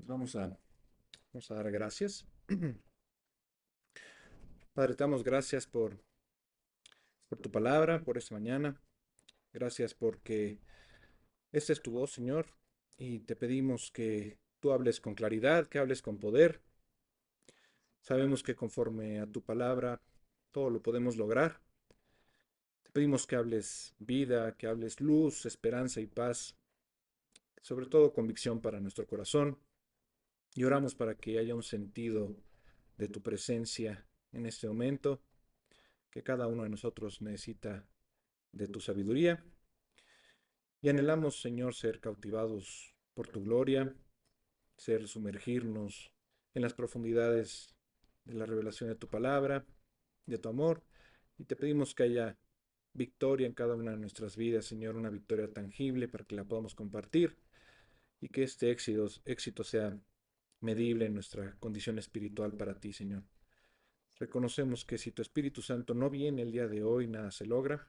Vamos a, vamos a dar gracias. Padre, te damos gracias por tu palabra, por esta mañana. Gracias porque esta es tu voz, Señor, y te pedimos que tú hables con claridad, que hables con poder. Sabemos que conforme a tu palabra todo lo podemos lograr. Te pedimos que hables vida, que hables luz, esperanza y paz, sobre todo convicción para nuestro corazón. Y oramos para que haya un sentido de tu presencia en este momento, que cada uno de nosotros necesita de tu sabiduría. Y anhelamos, Señor, ser cautivados por tu gloria, ser sumergirnos en las profundidades de la revelación de tu palabra, de tu amor. Y te pedimos que haya victoria en cada una de nuestras vidas, Señor, una victoria tangible para que la podamos compartir y que este éxito sea medible en nuestra condición espiritual para ti, Señor. Reconocemos que si tu Espíritu Santo no viene el día de hoy, nada se logra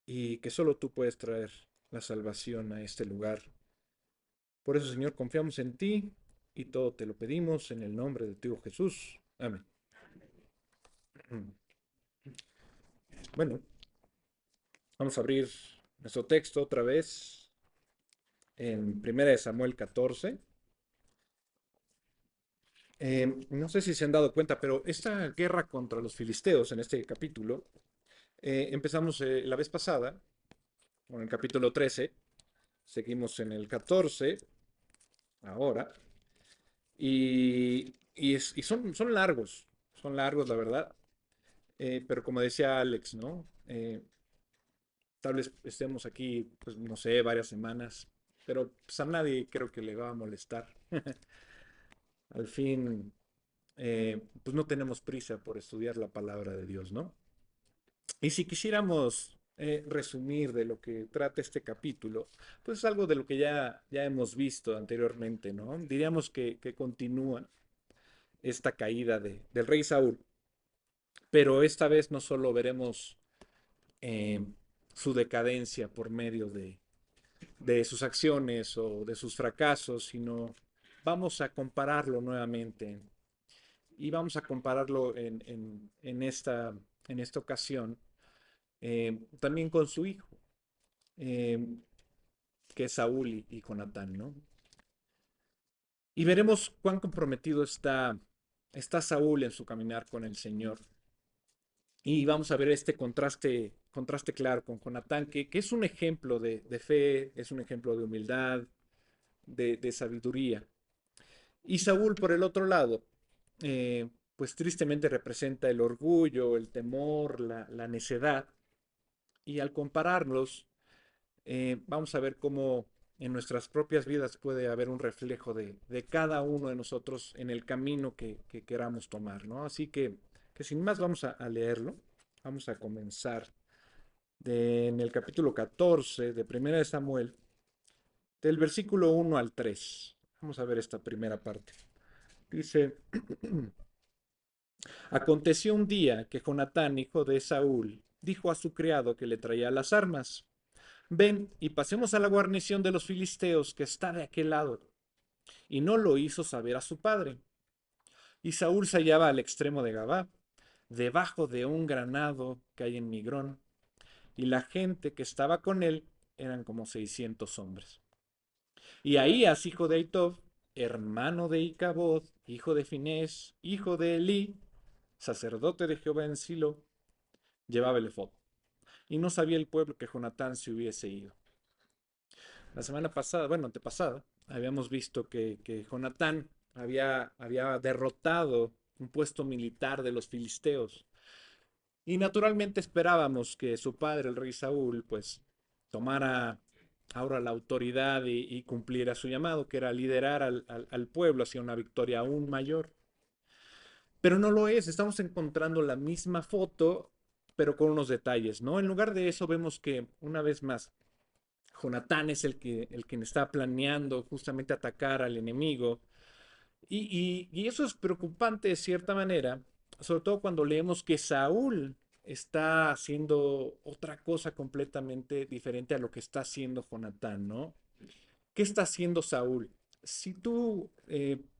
y que solo tú puedes traer la salvación a este lugar. Por eso, Señor, confiamos en ti y todo te lo pedimos en el nombre de tu Hijo Jesús. Amén. Bueno, vamos a abrir nuestro texto otra vez en Primera de Samuel 14. No sé si se han dado cuenta, pero esta guerra contra los filisteos en este capítulo, empezamos la vez pasada con el capítulo 13, seguimos en el 14 ahora, y son largos la verdad, pero como decía Alex, ¿no? Tal vez estemos aquí, pues no sé, varias semanas, pero pues, a nadie creo que le va a molestar. Al fin, pues no tenemos prisa por estudiar la palabra de Dios, ¿no? Y si quisiéramos resumir de lo que trata este capítulo, pues es algo de lo que ya hemos visto anteriormente, ¿no? Diríamos que continúa esta caída del rey Saúl, pero esta vez no solo veremos eh, su decadencia por medio de sus acciones o de sus fracasos, sino vamos a compararlo nuevamente y vamos a compararlo en esta ocasión también con su hijo, eh, que es Saúl y Jonatán, ¿no? Y veremos cuán comprometido está Saúl en su caminar con el Señor. Y vamos a ver este contraste claro con Jonatán, que es un ejemplo de fe, es un ejemplo de humildad, de sabiduría. Y Saúl, por el otro lado, pues tristemente representa el orgullo, el temor, la necedad. Y al compararlos, vamos a ver cómo en nuestras propias vidas puede haber un reflejo de cada uno de nosotros en el camino que queramos tomar, ¿no? Así que sin más vamos a leerlo. Vamos a comenzar en el capítulo 14 de Primera de Samuel, del versículo 1 al 3. Vamos a ver esta primera parte. Dice, aconteció un día que Jonatán, hijo de Saúl, dijo a su criado que le traía las armas, ven y pasemos a la guarnición de los filisteos que está de aquel lado. Y no lo hizo saber a su padre. Y Saúl se hallaba al extremo de Gabá, debajo de un granado que hay en Migrón, y la gente que estaba con él eran como 600 hombres. Y Ahías, hijo de Aitob, hermano de Icabod, hijo de Finés, hijo de Elí, sacerdote de Jehová en Silo, llevaba el efod. Y no sabía el pueblo que Jonatán se hubiese ido. La semana pasada, bueno, antepasada, habíamos visto que Jonatán había derrotado un puesto militar de los filisteos. Y naturalmente esperábamos que su padre, el rey Saúl, pues tomara ahora la autoridad y cumpliera su llamado, que era liderar al pueblo hacia una victoria aún mayor. Pero no lo es, estamos encontrando la misma foto, pero con unos detalles, ¿no? En lugar de eso vemos que, una vez más, Jonatán es el quien está planeando justamente atacar al enemigo. Y eso es preocupante de cierta manera, sobre todo cuando leemos que Saúl está haciendo otra cosa completamente diferente a lo que está haciendo Jonatán, ¿no? ¿Qué está haciendo Saúl? Si tú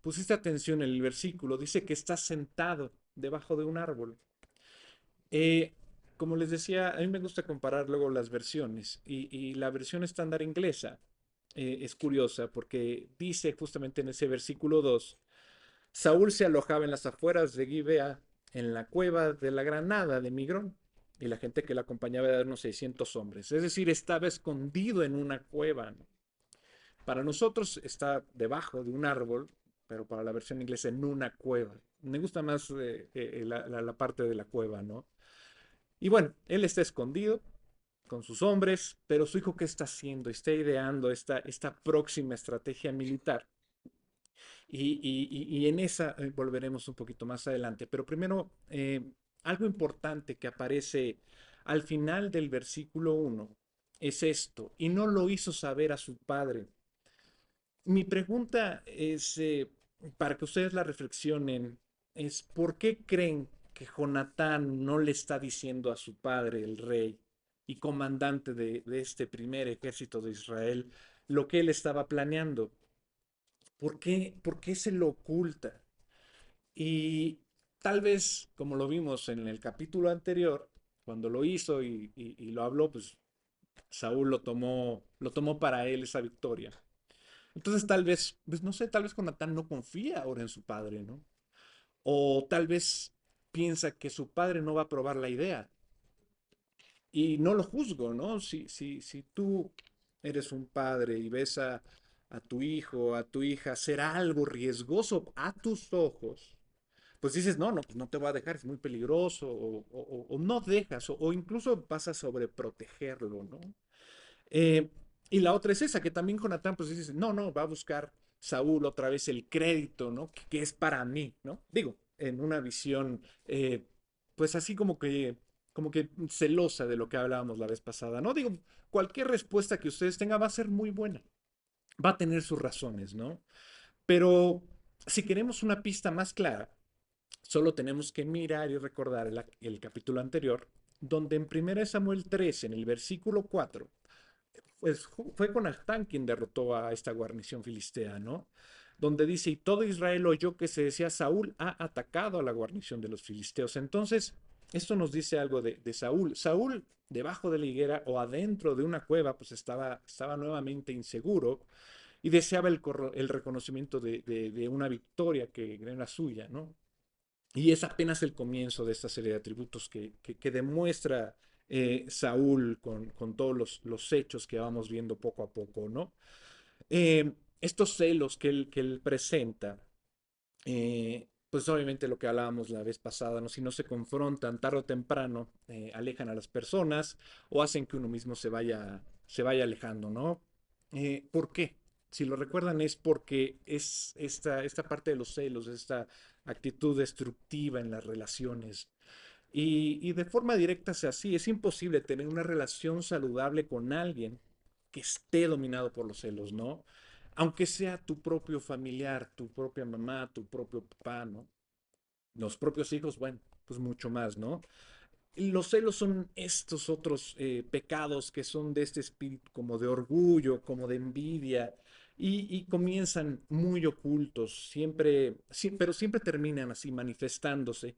pusiste atención en el versículo, dice que está sentado debajo de un árbol. Eh, Como les decía, a mí me gusta comparar luego las versiones y la versión estándar inglesa es curiosa porque dice justamente en ese versículo 2: Saúl se alojaba en las afueras de Gibea, en la cueva de la granada de Migrón, y la gente que la acompañaba era de unos 600 hombres. Es decir, estaba escondido en una cueva, ¿no? Para nosotros está debajo de un árbol, pero para la versión inglesa en una cueva. Me gusta más la parte de la cueva, ¿no? Y bueno, él está escondido con sus hombres, pero su hijo, ¿qué está haciendo? Está ideando esta próxima estrategia militar. Y en esa volveremos un poquito más adelante. Pero primero, algo importante que aparece al final del versículo 1 es esto: y no lo hizo saber a su padre. Mi pregunta es, para que ustedes la reflexionen, es ¿por qué creen que Jonatán no le está diciendo a su padre, el rey y comandante de este primer ejército de Israel, lo que él estaba planeando? Por qué se lo oculta? Y tal vez, como lo vimos en el capítulo anterior, cuando lo hizo y lo habló, pues Saúl lo tomó para él esa victoria. Entonces tal vez, pues no sé, tal vez Jonatán no confía ahora en su padre, ¿no? O tal vez piensa que su padre no va a aprobar la idea. Y no lo juzgo, ¿no? Si tú eres un padre y ves a tu hijo, a tu hija hacer algo riesgoso a tus ojos, pues dices, no, no, pues no te voy a dejar, es muy peligroso, o no dejas, o incluso vas a sobreprotegerlo, ¿no? Eh, y la otra es esa, que también Jonatán pues dice, no, no, va a buscar Saúl otra vez el crédito, ¿no? Que es para mí, ¿no? Digo, en una visión, pues así como que celosa de lo que hablábamos la vez pasada, ¿no? Digo, cualquier respuesta que ustedes tengan va a ser muy buena, va a tener sus razones, ¿no? Pero si queremos una pista más clara, solo tenemos que mirar y recordar el capítulo anterior, donde en 1 Samuel 3, en el versículo 4, pues fue Jonatán quien derrotó a esta guarnición filistea, ¿no? Donde dice, y todo Israel oyó que se decía, Saúl ha atacado a la guarnición de los filisteos. Entonces, esto nos dice algo de Saúl. Saúl, debajo de la higuera o adentro de una cueva, pues estaba nuevamente inseguro y deseaba el reconocimiento de una victoria que era suya, ¿no? Y es apenas el comienzo de esta serie de atributos que demuestra Saúl con todos los hechos que vamos viendo poco a poco, ¿no? Estos celos que él presenta, pues obviamente lo que hablábamos la vez pasada, ¿no? Si no se confrontan tarde o temprano, alejan a las personas o hacen que uno mismo se vaya alejando, ¿no? ¿Por qué? Si lo recuerdan es porque es esta parte de los celos, esta actitud destructiva en las relaciones. Y de forma directa es así, es imposible tener una relación saludable con alguien que esté dominado por los celos, ¿no? Aunque sea tu propio familiar, tu propia mamá, tu propio papá, ¿no? Los propios hijos, bueno, pues mucho más, ¿no? Los celos son estos otros pecados que son de este espíritu como de orgullo, como de envidia, y comienzan muy ocultos, pero siempre terminan así manifestándose.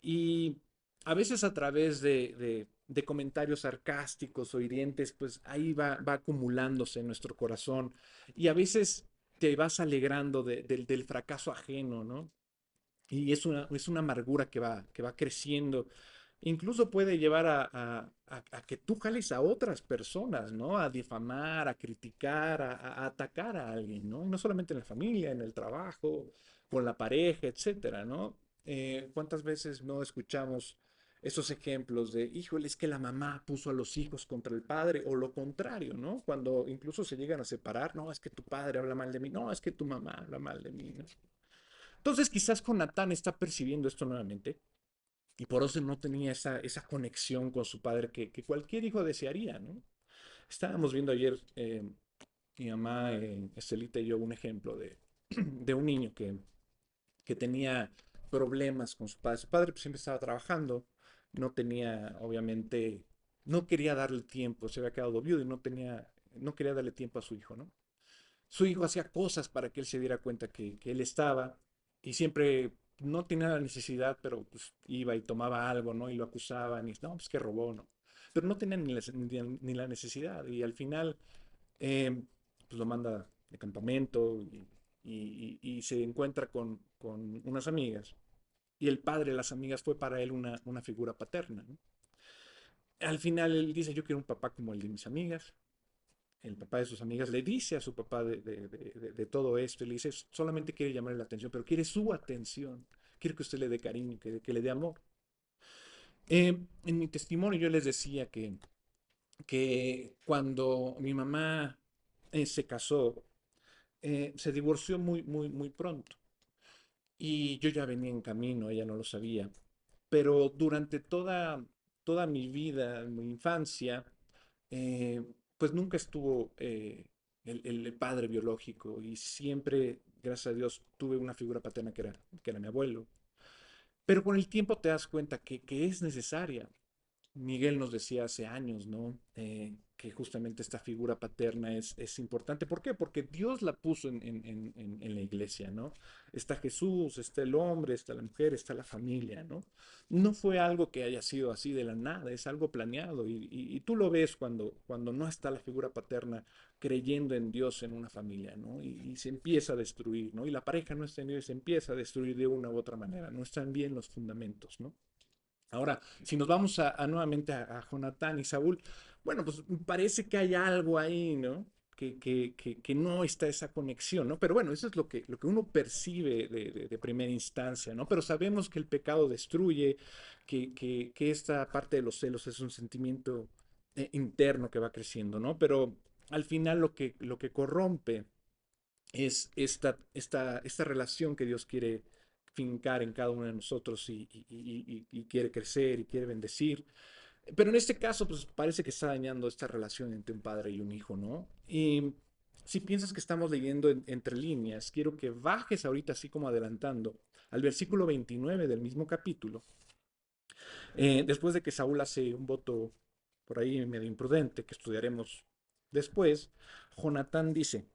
Y a veces a través de comentarios sarcásticos o hirientes, pues ahí va acumulándose en nuestro corazón. Y a veces te vas alegrando del fracaso ajeno, ¿no? Y es una amargura que va creciendo. Incluso puede llevar a que tú jales a otras personas, ¿no? A difamar, a criticar, a atacar a alguien, ¿no? Y no solamente en la familia, en el trabajo, con la pareja, etcétera, ¿no? ¿Cuántas veces no escuchamos esos ejemplos de, híjole, es que la mamá puso a los hijos contra el padre, o lo contrario, ¿no? Cuando incluso se llegan a separar, no, es que tu padre habla mal de mí, no, es que tu mamá habla mal de mí, ¿no? Entonces quizás Jonatán está percibiendo esto nuevamente y por eso no tenía esa conexión con su padre que cualquier hijo desearía, ¿no? Estábamos viendo ayer, mi mamá, Estelita y yo, un ejemplo de un niño que tenía problemas con su padre. Su padre pues, siempre estaba trabajando, no tenía, obviamente, no quería darle tiempo, se había quedado viudo y no quería darle tiempo a su hijo, ¿no? Su hijo hacía cosas para que él se diera cuenta que él estaba y siempre no tenía la necesidad, pero pues iba y tomaba algo, ¿no? Y lo acusaban y no, pues que robó, ¿no? Pero no tenía ni la necesidad y al final pues lo manda de campamento y se encuentra con unas amigas y el padre de las amigas fue para él una figura paterna, ¿no? Al final él dice, yo quiero un papá como el de mis amigas. El papá de sus amigas le dice a su papá de todo esto y le dice, solamente quiere llamarle la atención, pero quiere su atención, quiere que usted le dé cariño, que le dé amor. En mi testimonio yo les decía que cuando mi mamá se casó, se divorció muy pronto y yo ya venía en camino, ella no lo sabía, pero durante toda mi vida, mi infancia, eh, pues nunca estuvo el padre biológico y siempre, gracias a Dios, tuve una figura paterna que era mi abuelo. Pero con el tiempo te das cuenta que es necesaria. Miguel nos decía hace años, ¿no? Que justamente esta figura paterna es importante. ¿Por qué? Porque Dios la puso en la iglesia, ¿no? Está Jesús, está el hombre, está la mujer, está la familia, ¿no? No fue algo que haya sido así de la nada, es algo planeado. Y tú lo ves cuando no está la figura paterna creyendo en Dios en una familia, ¿no? Y se empieza a destruir, ¿no? Y la pareja no está en Dios, se empieza a destruir de una u otra manera, no están bien los fundamentos, ¿no? Ahora, si nos vamos nuevamente a Jonatán y Saúl, bueno, pues parece que hay algo ahí, ¿no? Que no está esa conexión, ¿no? Pero bueno, eso es lo que uno percibe de primera instancia, ¿no? Pero sabemos que el pecado destruye, que esta parte de los celos es un sentimiento interno que va creciendo, ¿no? Pero al final lo que corrompe es esta relación que Dios quiere fincar en cada uno de nosotros y quiere crecer y quiere bendecir. Pero en este caso, pues parece que está dañando esta relación entre un padre y un hijo, ¿no? Y si piensas que estamos leyendo entre líneas, quiero que bajes ahorita así como adelantando al versículo 29 del mismo capítulo. Después de que Saúl hace un voto por ahí medio imprudente que estudiaremos después, Jonatán dice,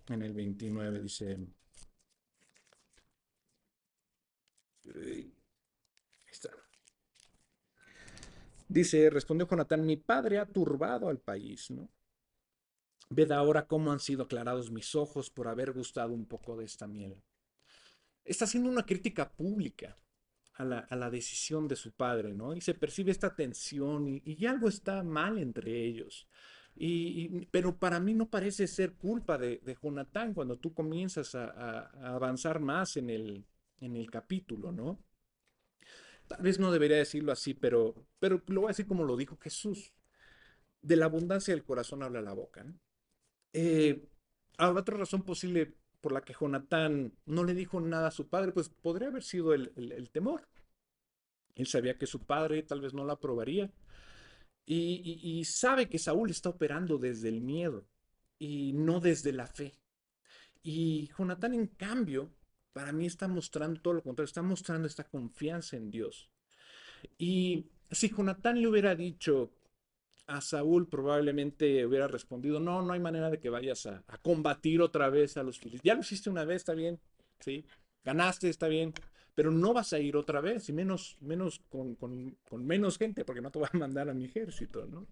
en el 29 dice, ahí está. Dice, respondió Jonatán, mi padre ha turbado al país, ¿no? Ved ahora cómo han sido aclarados mis ojos por haber gustado un poco de esta miel. Está haciendo una crítica pública a la decisión de su padre, ¿no? Y se percibe esta tensión y algo está mal entre ellos. Pero para mí no parece ser culpa de Jonatán cuando tú comienzas a avanzar más en el capítulo, ¿no? Tal vez no debería decirlo así, pero lo voy a decir como lo dijo Jesús. De la abundancia del corazón habla la boca, ¿no? Eh, Ahora, otra razón posible por la que Jonatán no le dijo nada a su padre, pues podría haber sido el temor. Él sabía que su padre tal vez no la aprobaría y sabe que Saúl está operando desde el miedo y no desde la fe. Y Jonatán, en cambio, para mí está mostrando todo lo contrario, está mostrando esta confianza en Dios. Y si Jonatán le hubiera dicho a Saúl, probablemente hubiera respondido, no, no hay manera de que vayas a combatir otra vez a los filisteos. Ya lo hiciste una vez, está bien, ¿sí? Ganaste, está bien, pero no vas a ir otra vez, y menos con menos gente, porque no te voy a mandar a mi ejército, ¿no?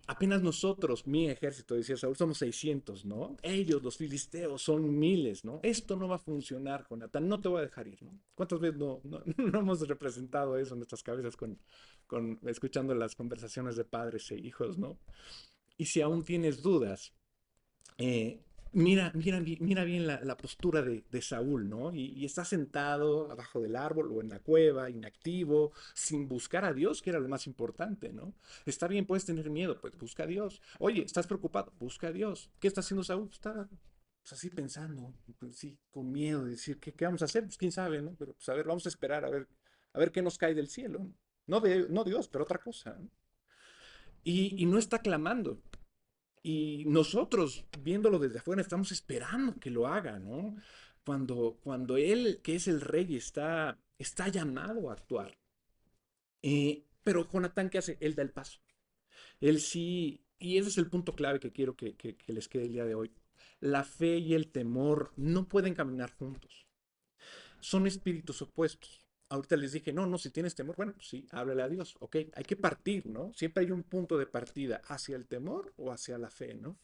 Apenas nosotros, mi ejército, decía Saúl, somos 600, ¿no? Ellos, los filisteos, son miles, ¿no? Esto no va a funcionar, Jonatán, no te voy a dejar ir, ¿no? ¿Cuántas veces no hemos representado eso en nuestras cabezas escuchando las conversaciones de padres e hijos, ¿no? Y si aún tienes dudas, eh, mira bien la postura de Saúl, ¿no? Y está sentado abajo del árbol o en la cueva, inactivo, sin buscar a Dios, que era lo más importante, ¿no? Está bien, puedes tener miedo, pues busca a Dios. Oye, ¿estás preocupado? Busca a Dios. ¿Qué está haciendo Saúl? Está pues, así pensando, pues, sí, con miedo, de decir, ¿qué vamos a hacer? Pues quién sabe, ¿no? Pero pues a ver, vamos a esperar a ver qué nos cae del cielo, ¿no? No Dios, pero otra cosa, ¿no? Y no está clamando, y nosotros, viéndolo desde afuera, estamos esperando que lo haga, ¿no? Cuando él, que es el rey, está llamado a actuar. Pero Jonatán, ¿qué hace? Él da el paso. Él sí Y ese es el punto clave que quiero que les quede el día de hoy. La fe y el temor no pueden caminar juntos. Son espíritus opuestos. Ahorita les dije, no, no, si tienes temor, bueno, pues sí, háblale a Dios, ok, hay que partir, ¿no? Siempre hay un punto de partida hacia el temor o hacia la fe, ¿no?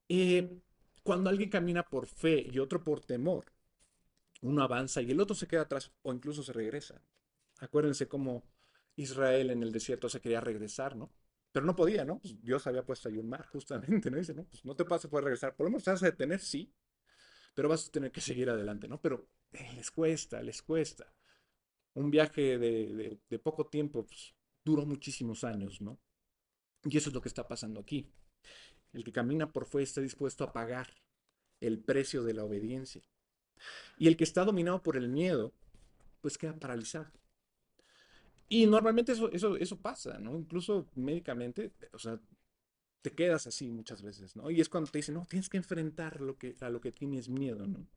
Eh, Cuando alguien camina por fe y otro por temor, uno avanza y el otro se queda atrás o incluso se regresa. Acuérdense cómo Israel en el desierto se quería regresar, ¿no? Pero no podía, ¿no? Pues Dios había puesto ahí un mar, justamente, ¿no? Dice, no, pues no te vas a poder regresar. Por lo menos te vas a detener, sí, pero vas a tener que seguir adelante, ¿no? Pero les cuesta, les cuesta. Un viaje de poco tiempo, pues, duró muchísimos años, ¿no? Y eso es lo que está pasando aquí. El que camina por fe está dispuesto a pagar el precio de la obediencia. Y el que está dominado por el miedo, pues queda paralizado. Y normalmente eso pasa, ¿no? Incluso médicamente, o sea, te quedas así muchas veces, ¿no? Y es cuando te dicen, no, tienes que enfrentar a lo que tienes miedo, ¿no?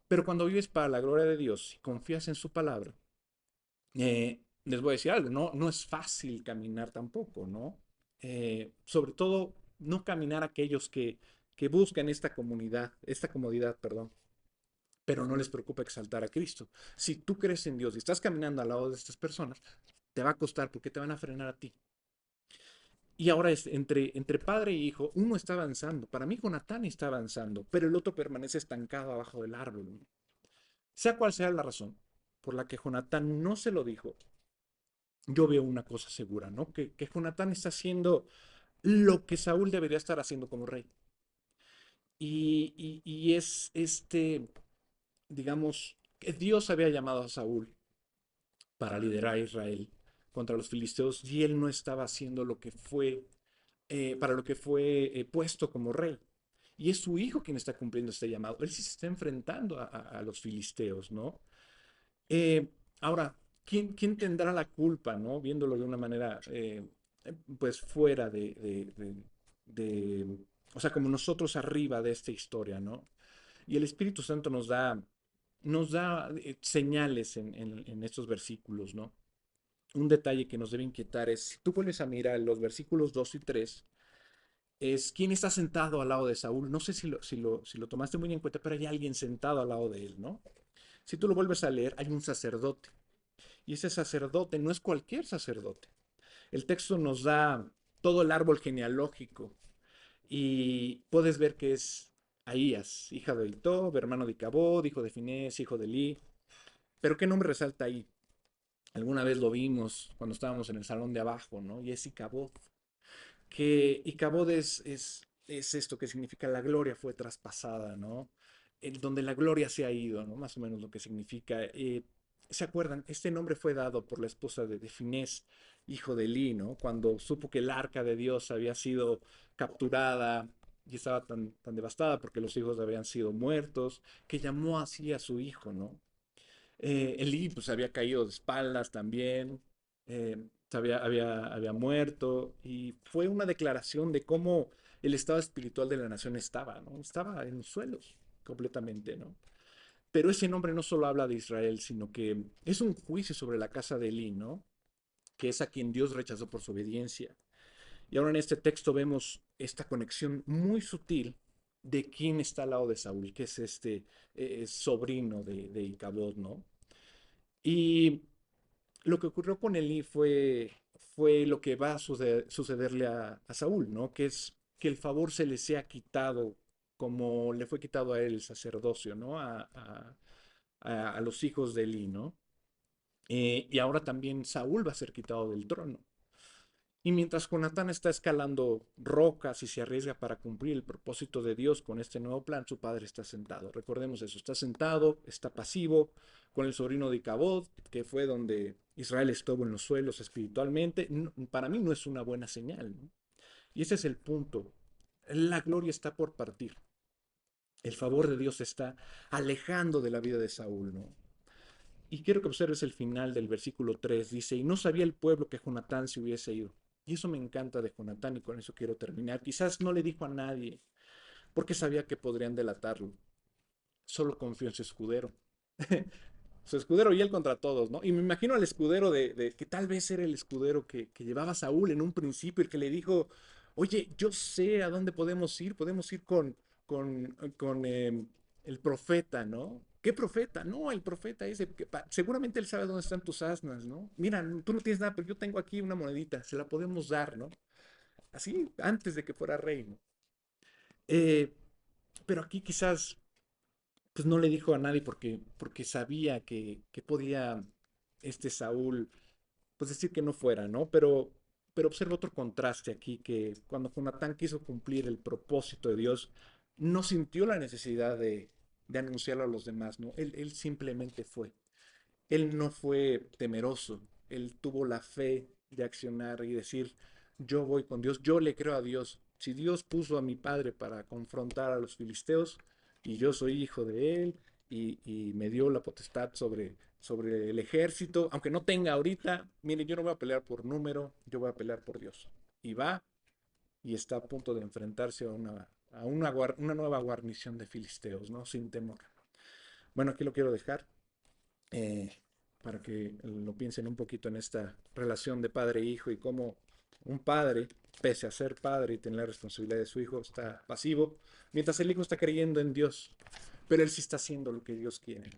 Pero cuando vives para la gloria de Dios y confías en su palabra, les voy a decir algo, no, no es fácil caminar tampoco, ¿no? Sobre todo, no caminar aquellos que buscan esta comunidad, esta comodidad, perdón, pero no les preocupa exaltar a Cristo. Si tú crees en Dios y estás caminando al lado de estas personas, te va a costar porque te van a frenar a ti. Y ahora es entre padre e hijo, uno está avanzando. Para mí, Jonatán está avanzando, pero el otro permanece estancado abajo del árbol, ¿no? Sea cual sea la razón por la que Jonatán no se lo dijo, yo veo una cosa segura, ¿no? Que Jonatán está haciendo lo que Saúl debería estar haciendo como rey. Y es digamos, que Dios había llamado a Saúl para liderar a Israel contra los filisteos y él no estaba haciendo lo que fue, para lo que fue puesto como rey. Y es su hijo quien está cumpliendo este llamado. Él sí se está enfrentando a los filisteos, ¿no? Eh, Ahora, ¿quién tendrá la culpa, ¿no? Viéndolo de una manera, pues fuera de, o sea, como nosotros arriba de esta historia, ¿no? Y el Espíritu Santo nos da señales en estos versículos, ¿no? Un detalle que nos debe inquietar es, si tú vuelves a mirar los versículos 2 y 3, es quién está sentado al lado de Saúl. No sé si lo tomaste muy en cuenta, pero hay alguien sentado al lado de él, ¿no? Si tú lo vuelves a leer, hay un sacerdote. Y ese sacerdote no es cualquier sacerdote. El texto nos da todo el árbol genealógico y puedes ver que es Ahías, hija de Itob, hermano de Icabod, hijo de Finés, hijo de Eli. Pero ¿qué nombre resalta ahí? Alguna vez lo vimos cuando estábamos en el salón de abajo, ¿no? Y es Icabod. Que Icabod es esto que significa la gloria fue traspasada, ¿no? Donde la gloria se ha ido, ¿no? Más o menos lo que significa. ¿Se acuerdan? Este nombre fue dado por la esposa de Finés, hijo de Eli, ¿no? Cuando supo que el arca de Dios había sido capturada y estaba tan devastada porque los hijos habían sido muertos, que llamó así a su hijo, ¿no? Elí pues había caído de espaldas también, había muerto y fue una declaración de cómo el estado espiritual de la nación estaba, ¿no? Estaba en los suelos completamente, ¿no? Pero ese nombre no solo habla de Israel, sino que es un juicio sobre la casa de Elí, ¿no? Que es a quien Dios rechazó por su obediencia. Y ahora en este texto vemos esta conexión muy sutil de quién está al lado de Saúl, que es este sobrino de Icabod, ¿no? Y lo que ocurrió con Elí fue lo que va a sucederle a Saúl, ¿no? Que es que el favor se le sea quitado como le fue quitado a él el sacerdocio, ¿no? A los hijos de Elí, ¿no? Y ahora también Saúl va a ser quitado del trono. Y mientras Jonatán está escalando rocas y se arriesga para cumplir el propósito de Dios con este nuevo plan, su padre está sentado. Recordemos eso, está sentado, está pasivo, con el sobrino de Icabod, que fue donde Israel estuvo en los suelos espiritualmente. Para mí no es una buena señal, ¿no? Y ese es el punto. La gloria está por partir. El favor de Dios se está alejando de la vida de Saúl, ¿no? Y quiero que observes el final del versículo 3. Dice, y no sabía el pueblo que Jonatán se hubiese ido. Y eso me encanta de Jonatán y con eso quiero terminar. Quizás no le dijo a nadie porque sabía que podrían delatarlo. Solo confió en su escudero. Su escudero y él contra todos, ¿no? Y me imagino al escudero que tal vez era el escudero que llevaba Saúl en un principio, el que le dijo, Oye, yo sé a dónde podemos ir con el profeta, ¿no? ¿Qué profeta? No, el profeta ese, seguramente él sabe dónde están tus asnas, ¿no? Mira, tú no tienes nada, pero yo tengo aquí una monedita, se la podemos dar, ¿no? Así, antes de que fuera rey, ¿no? Eh, pero aquí quizás, pues no le dijo a nadie porque sabía que podía este Saúl pues decir que no fuera, ¿no? Pero observa otro contraste aquí, que cuando Jonatán quiso cumplir el propósito de Dios, no sintió la necesidad de anunciarlo a los demás, ¿no? Él simplemente fue. Él no fue temeroso, él tuvo la fe de accionar y decir, yo voy con Dios, yo le creo a Dios. Si Dios puso a mi padre para confrontar a los filisteos y yo soy hijo de él y me dio la potestad sobre el ejército, aunque no tenga ahorita, mire, yo no voy a pelear por número, yo voy a pelear por Dios. Y va y está a punto de enfrentarse a una nueva guarnición de filisteos, ¿no? Sin temor. Bueno, aquí lo quiero dejar eh, para que lo piensen un poquito en esta relación de padre e hijo y cómo un padre, pese a ser padre y tener la responsabilidad de su hijo, está pasivo, mientras el hijo está creyendo en Dios, pero él sí está haciendo lo que Dios quiere.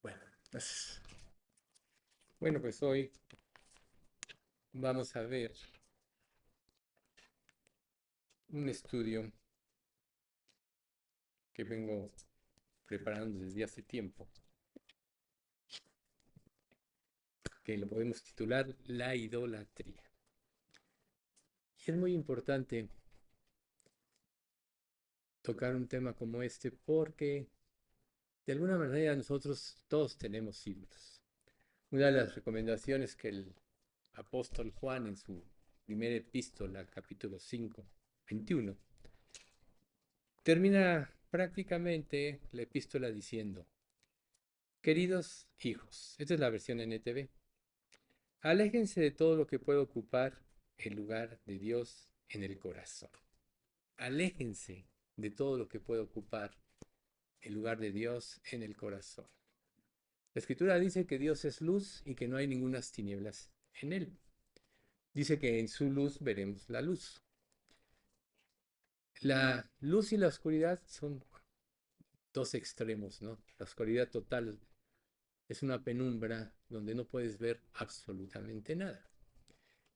Bueno, gracias. Bueno, pues hoy vamos a ver un estudio que vengo preparando desde hace tiempo, que lo podemos titular La idolatría. Y es muy importante tocar un tema como este porque de alguna manera nosotros todos tenemos ídolos. Una de las recomendaciones que el apóstol Juan en su primera epístola, capítulo 5, 21, termina prácticamente la epístola diciendo, queridos hijos, esta es la versión NTV, aléjense de todo lo que pueda ocupar el lugar de Dios en el corazón. Aléjense de todo lo que pueda ocupar el lugar de Dios en el corazón. La Escritura dice que Dios es luz y que no hay ningunas tinieblas en él. Dice que en su luz veremos la luz. La luz y la oscuridad son dos extremos, ¿no? La oscuridad total es una penumbra donde no puedes ver absolutamente nada.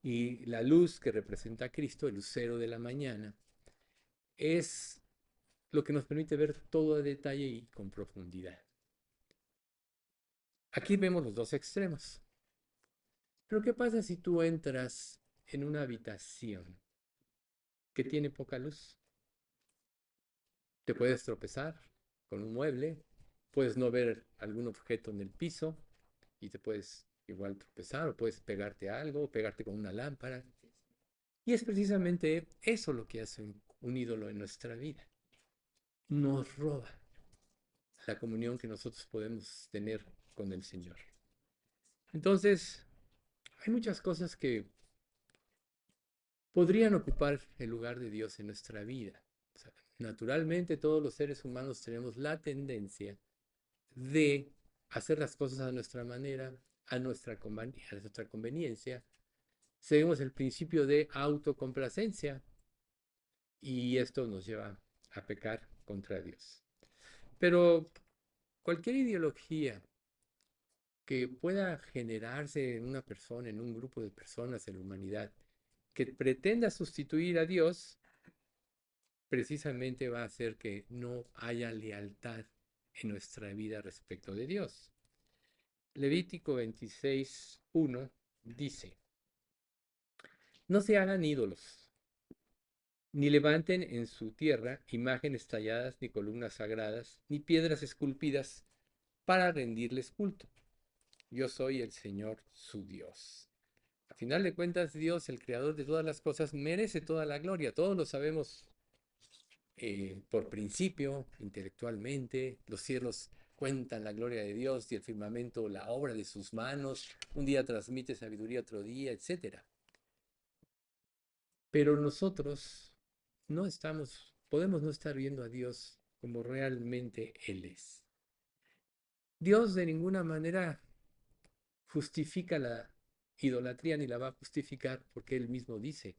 Y la luz que representa a Cristo, el lucero de la mañana, es lo que nos permite ver todo a detalle y con profundidad. Aquí vemos los dos extremos. Pero ¿qué pasa si tú entras en una habitación que tiene poca luz? Te puedes tropezar con un mueble, puedes no ver algún objeto en el piso y te puedes igual tropezar o puedes pegarte a algo, o pegarte con una lámpara. Y es precisamente eso lo que hace un ídolo en nuestra vida. Nos roba la comunión que nosotros podemos tener con el Señor. Entonces, hay muchas cosas que podrían ocupar el lugar de Dios en nuestra vida. O sea, naturalmente, todos los seres humanos tenemos la tendencia de hacer las cosas a nuestra manera, a nuestra conveniencia. Seguimos el principio de autocomplacencia y esto nos lleva a pecar contra Dios. Pero cualquier ideología que pueda generarse en una persona, en un grupo de personas en la humanidad, que pretenda sustituir a Dios, precisamente va a hacer que no haya lealtad en nuestra vida respecto de Dios. Levítico 26:1 dice, no se hagan ídolos, ni levanten en su tierra imágenes talladas, ni columnas sagradas, ni piedras esculpidas para rendirles culto. Yo soy el Señor su Dios. A final de cuentas, Dios, el creador de todas las cosas, merece toda la gloria. Todos lo sabemos por principio, intelectualmente. Los cielos cuentan la gloria de Dios y el firmamento la obra de sus manos. Un día transmite sabiduría, otro día, etcétera. Pero nosotros no estamos, podemos no estar viendo a Dios como realmente Él es. Dios de ninguna manera justifica la idolatría ni la va a justificar porque Él mismo dice,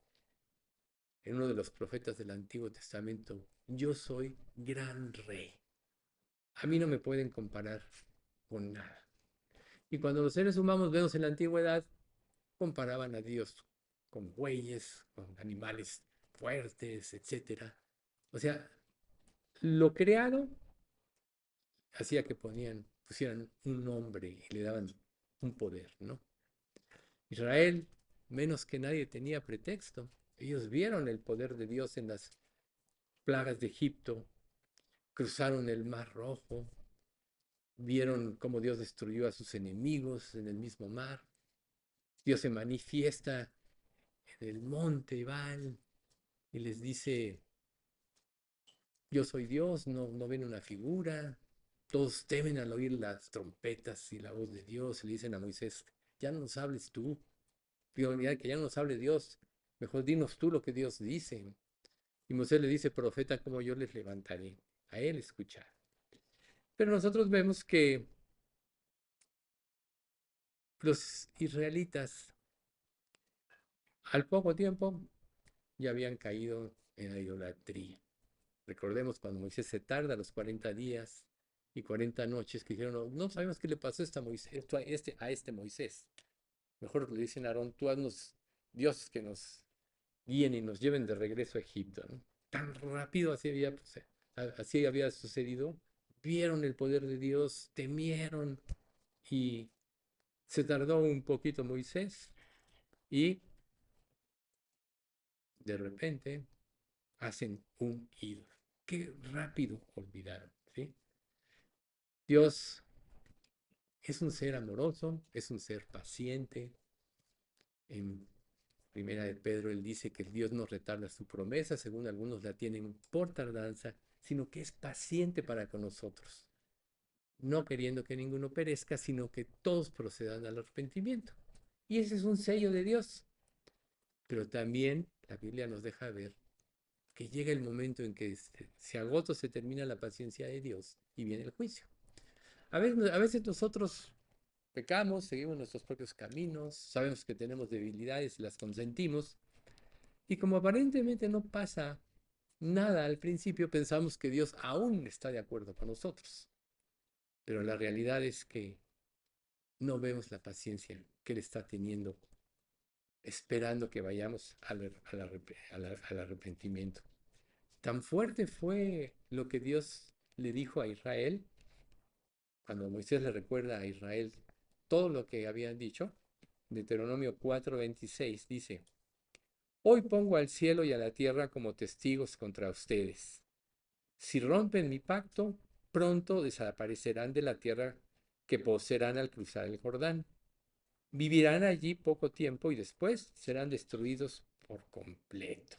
en uno de los profetas del Antiguo Testamento, yo soy gran rey. A mí no me pueden comparar con nada. Y cuando los seres humanos vemos en la antigüedad, comparaban a Dios con bueyes, con animales fuertes, etcétera. O sea, lo creado hacía que pusieran un nombre y le daban un poder, ¿no? Israel, menos que nadie, tenía pretexto. Ellos vieron el poder de Dios en las plagas de Egipto, cruzaron el Mar Rojo, vieron cómo Dios destruyó a sus enemigos en el mismo mar. Dios se manifiesta en el monte Ebal y les dice, yo soy Dios, no ven una figura. Todos temen al oír las trompetas y la voz de Dios. Y le dicen a Moisés, ya no nos hables tú. Digo, ya que ya no nos hable Dios, mejor dinos tú lo que Dios dice. Y Moisés le dice, profeta como yo les levantaré. A él escuchar. Pero nosotros vemos que los israelitas al poco tiempo ya habían caído en la idolatría. Recordemos cuando Moisés se tarda los 40 días y 40 noches que dijeron, no, no sabemos qué le pasó a, a este Moisés. Mejor le dicen a Aarón, tú haznos dioses que nos guíen y nos lleven de regreso a Egipto, ¿no? Tan rápido así había sucedido. Vieron el poder de Dios, temieron y se tardó un poquito Moisés y de repente hacen un ídolo. Qué rápido olvidaron, ¿sí? Dios es un ser amoroso, es un ser paciente. En Primera de Pedro él dice que Dios no retarda su promesa, según algunos la tienen por tardanza, sino que es paciente para con nosotros, no queriendo que ninguno perezca, sino que todos procedan al arrepentimiento. Y ese es un sello de Dios. Pero también la Biblia nos deja ver que llega el momento en que se agota, se termina la paciencia de Dios y viene el juicio. A veces nosotros pecamos, seguimos nuestros propios caminos, sabemos que tenemos debilidades y las consentimos, y como aparentemente no pasa nada al principio, pensamos que Dios aún está de acuerdo con nosotros. Pero la realidad es que no vemos la paciencia que Él está teniendo, esperando que vayamos al arrepentimiento. Tan fuerte fue lo que Dios le dijo a Israel, cuando Moisés le recuerda a Israel todo lo que habían dicho. Deuteronomio 4:26 dice, hoy pongo al cielo y a la tierra como testigos contra ustedes. Si rompen mi pacto, pronto desaparecerán de la tierra que poseerán al cruzar el Jordán. Vivirán allí poco tiempo y después serán destruidos por completo.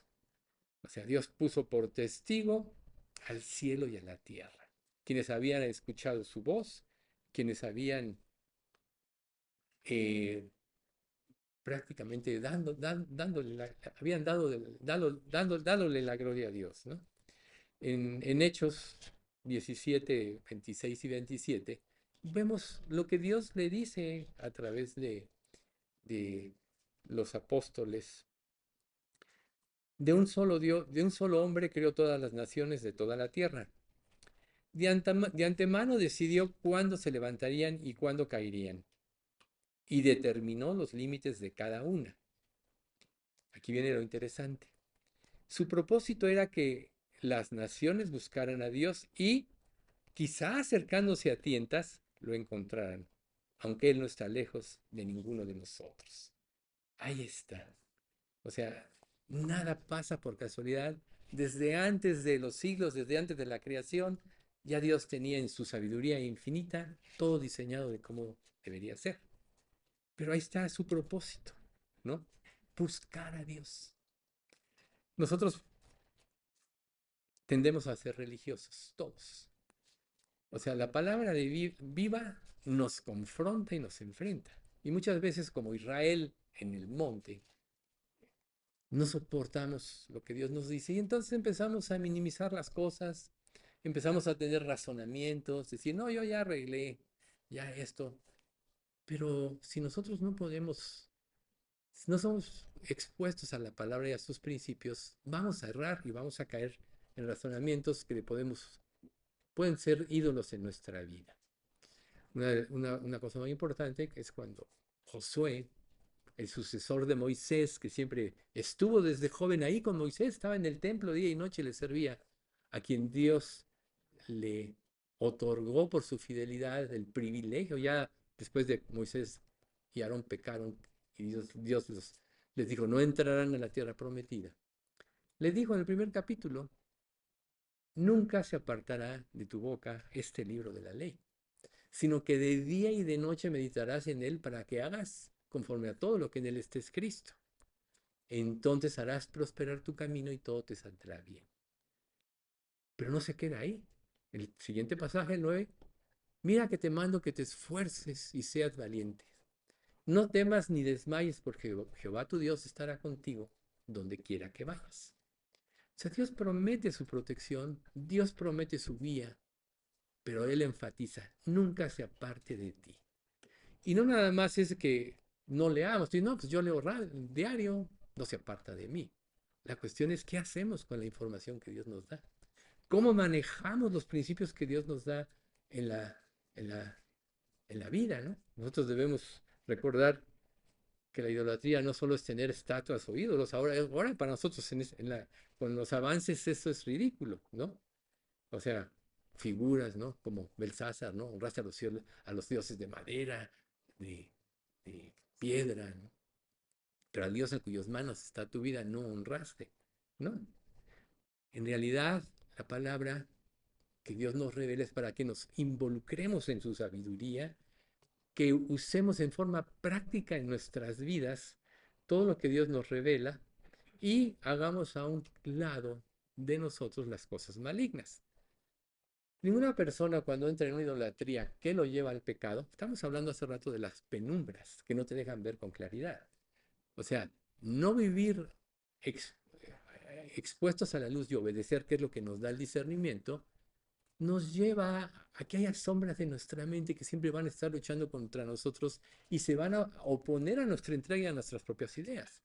O sea, Dios puso por testigo al cielo y a la tierra, quienes habían escuchado su voz, quienes habían eh, prácticamente habían dándole la gloria a Dios, ¿no? En Hechos 17, 26 y 27, vemos lo que Dios le dice a través de los apóstoles. De un solo hombre creó todas las naciones de toda la tierra. De antemano decidió cuándo se levantarían y cuándo caerían, y determinó los límites de cada una. Aquí viene lo interesante. Su propósito era que las naciones buscaran a Dios y, quizá acercándose a tientas, lo encontraran, aunque Él no está lejos de ninguno de nosotros. Ahí está. O sea, nada pasa por casualidad. Desde antes de los siglos, desde antes de la creación, ya Dios tenía en su sabiduría infinita todo diseñado de cómo debería ser. Pero ahí está su propósito, ¿no? Buscar a Dios. Nosotros tendemos a ser religiosos, todos. O sea, la palabra de viva nos confronta y nos enfrenta. Y muchas veces, como Israel en el monte, no soportamos lo que Dios nos dice y entonces empezamos a minimizar las cosas, empezamos a tener razonamientos, decir, no, yo ya arreglé, ya esto. Pero si nosotros no podemos Si no somos expuestos a la palabra y a sus principios, vamos a errar y vamos a caer en razonamientos que pueden ser ídolos en nuestra vida. Una cosa muy importante que es cuando Josué, el sucesor de Moisés, que siempre estuvo desde joven ahí con Moisés, estaba en el templo día y noche, le servía a quien Dios le otorgó por su fidelidad el privilegio, ya después de Moisés y Aarón pecaron y Dios les dijo, no entrarán a la tierra prometida. Le dijo en el primer capítulo, nunca se apartará de tu boca este libro de la ley, sino que de día y de noche meditarás en él para que hagas conforme a todo lo que en él esté escrito. Entonces harás prosperar tu camino y todo te saldrá bien. Pero no se queda ahí. El siguiente pasaje, el 9, mira que te mando que te esfuerces y seas valiente. No temas ni desmayes porque Jehová tu Dios estará contigo donde quiera que vayas. O sea, Dios promete su protección, Dios promete su guía, pero Él enfatiza, nunca se aparte de ti. Y no nada más es que no leamos, no, pues yo leo diario, no se aparta de mí. La cuestión es qué hacemos con la información que Dios nos da. ¿Cómo manejamos los principios que Dios nos da en la, en la, en la vida, ¿no? Nosotros debemos recordar que la idolatría no solo es tener estatuas o ídolos, ahora para nosotros con los avances eso es ridículo, ¿no? O sea, figuras, ¿no? Como Belsázar, ¿no? Honraste a los dioses de madera, de, de piedra, ¿no? Pero al Dios en cuyas manos está tu vida no honraste, ¿no? En realidad, la palabra que Dios nos revela es para que nos involucremos en su sabiduría, que usemos en forma práctica en nuestras vidas todo lo que Dios nos revela y hagamos a un lado de nosotros las cosas malignas. Ninguna persona cuando entra en una idolatría que lo lleva al pecado, estamos hablando hace rato de las penumbras que no te dejan ver con claridad. O sea, no vivir ex, expuestos a la luz y obedecer, que es lo que nos da el discernimiento, nos lleva a que haya sombras de nuestra mente que siempre van a estar luchando contra nosotros y se van a oponer a nuestra entrega y a nuestras propias ideas.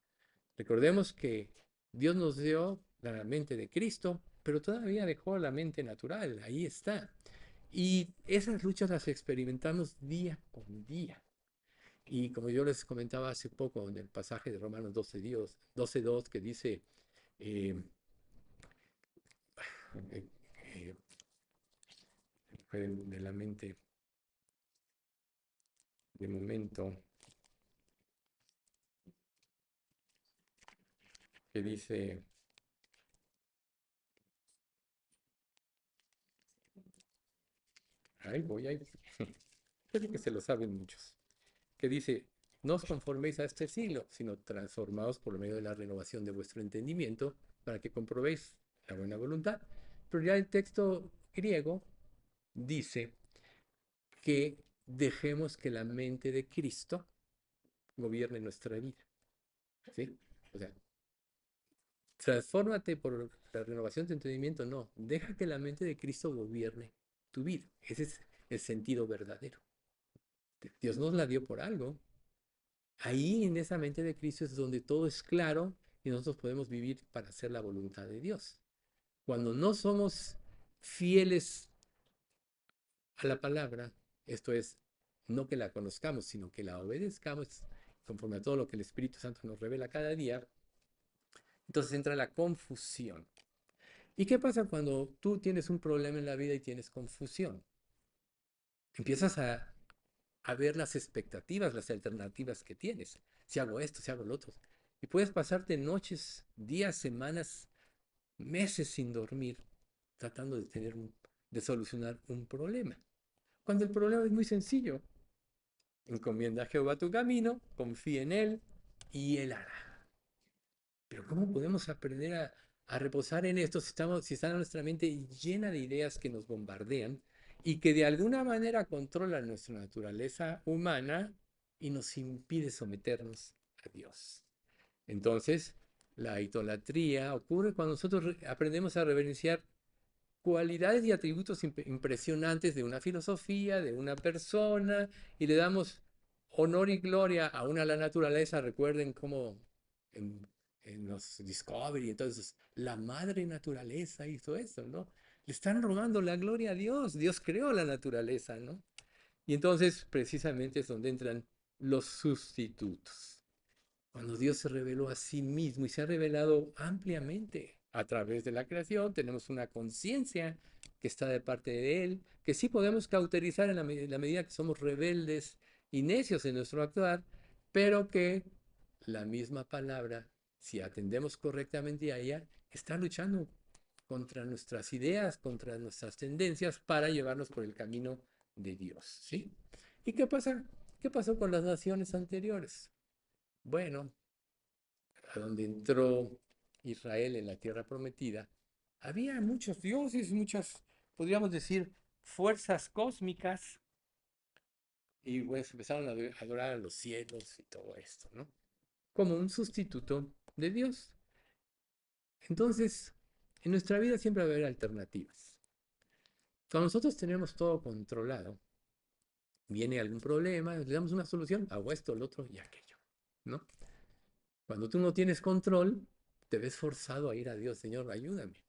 Recordemos que Dios nos dio la mente de Cristo, pero todavía dejó la mente natural, ahí está. Y esas luchas las experimentamos día con día. Y como yo les comentaba hace poco en el pasaje de Romanos 12:2, que dice, eh, eh, de la mente de momento, que dice, ahí, creo que se lo saben muchos, que dice, no os conforméis a este siglo, sino transformaos por medio de la renovación de vuestro entendimiento para que comprobéis la buena voluntad. Pero ya el texto griego dice que dejemos que la mente de Cristo gobierne nuestra vida. ¿Sí? O sea, transfórmate por la renovación de tu entendimiento, no, deja que la mente de Cristo gobierne tu vida. Ese es el sentido verdadero. Dios nos la dio por algo. Ahí en esa mente de Cristo es donde todo es claro y nosotros podemos vivir para hacer la voluntad de Dios. Cuando no somos fieles a la palabra, esto es, no que la conozcamos, sino que la obedezcamos conforme a todo lo que el Espíritu Santo nos revela cada día, entonces entra la confusión. ¿Y qué pasa cuando tú tienes un problema en la vida y tienes confusión? Empiezas a ver las expectativas, las alternativas que tienes. Si hago esto, si hago lo otro. Y puedes pasarte noches, días, semanas, meses sin dormir, tratando de solucionar un problema. Cuando el problema es muy sencillo. Encomienda a Jehová tu camino, confía en Él y Él hará. Pero ¿cómo podemos aprender a reposar en esto si está nuestra mente llena de ideas que nos bombardean y que de alguna manera controlan nuestra naturaleza humana y nos impide someternos a Dios? Entonces, la idolatría ocurre cuando nosotros aprendemos a reverenciar cualidades y atributos impresionantes de una filosofía, de una persona, y le damos honor y gloria aún a la naturaleza. Recuerden cómo en, en los Discovery, entonces, la madre naturaleza hizo eso, ¿no? Le están robando la gloria a Dios. Dios creó la naturaleza, ¿no? Y entonces, precisamente es donde entran los sustitutos. Cuando Dios se reveló a sí mismo y se ha revelado ampliamente a través de la creación, tenemos una conciencia que está de parte de Él, que sí podemos cauterizar en la medida que somos rebeldes y necios en nuestro actuar, pero que la misma palabra, si atendemos correctamente a ella, está luchando contra nuestras ideas, contra nuestras tendencias para llevarnos por el camino de Dios, ¿sí? ¿Y qué pasa? ¿Qué pasó con las naciones anteriores? Bueno, a donde entró Israel en la tierra prometida, había muchos dioses, muchas, podríamos decir, fuerzas cósmicas, y bueno, se empezaron a adorar a los cielos y todo esto, ¿no? Como un sustituto de Dios. Entonces, en nuestra vida siempre va a haber alternativas. Cuando nosotros tenemos todo controlado, viene algún problema, le damos una solución, hago esto, lo otro y aquello, ¿no? Cuando tú no tienes control, te ves forzado a ir a Dios, Señor, ayúdame.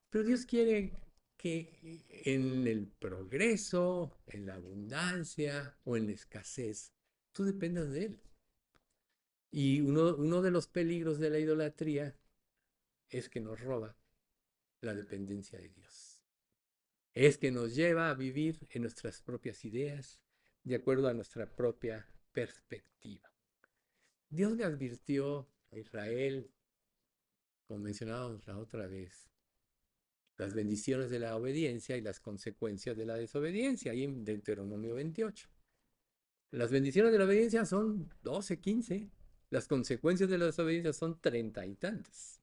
Pero Dios quiere que en el progreso, en la abundancia o en la escasez, tú dependas de Él. Y uno de los peligros de la idolatría es que nos roba la dependencia de Dios. Es que nos lleva a vivir en nuestras propias ideas, de acuerdo a nuestra propia perspectiva. Dios le advirtió a Israel, como mencionábamos la otra vez, las bendiciones de la obediencia y las consecuencias de la desobediencia, ahí en Deuteronomio 28. Las bendiciones de la obediencia son 12, 15. Las consecuencias de la desobediencia son 30 y tantas.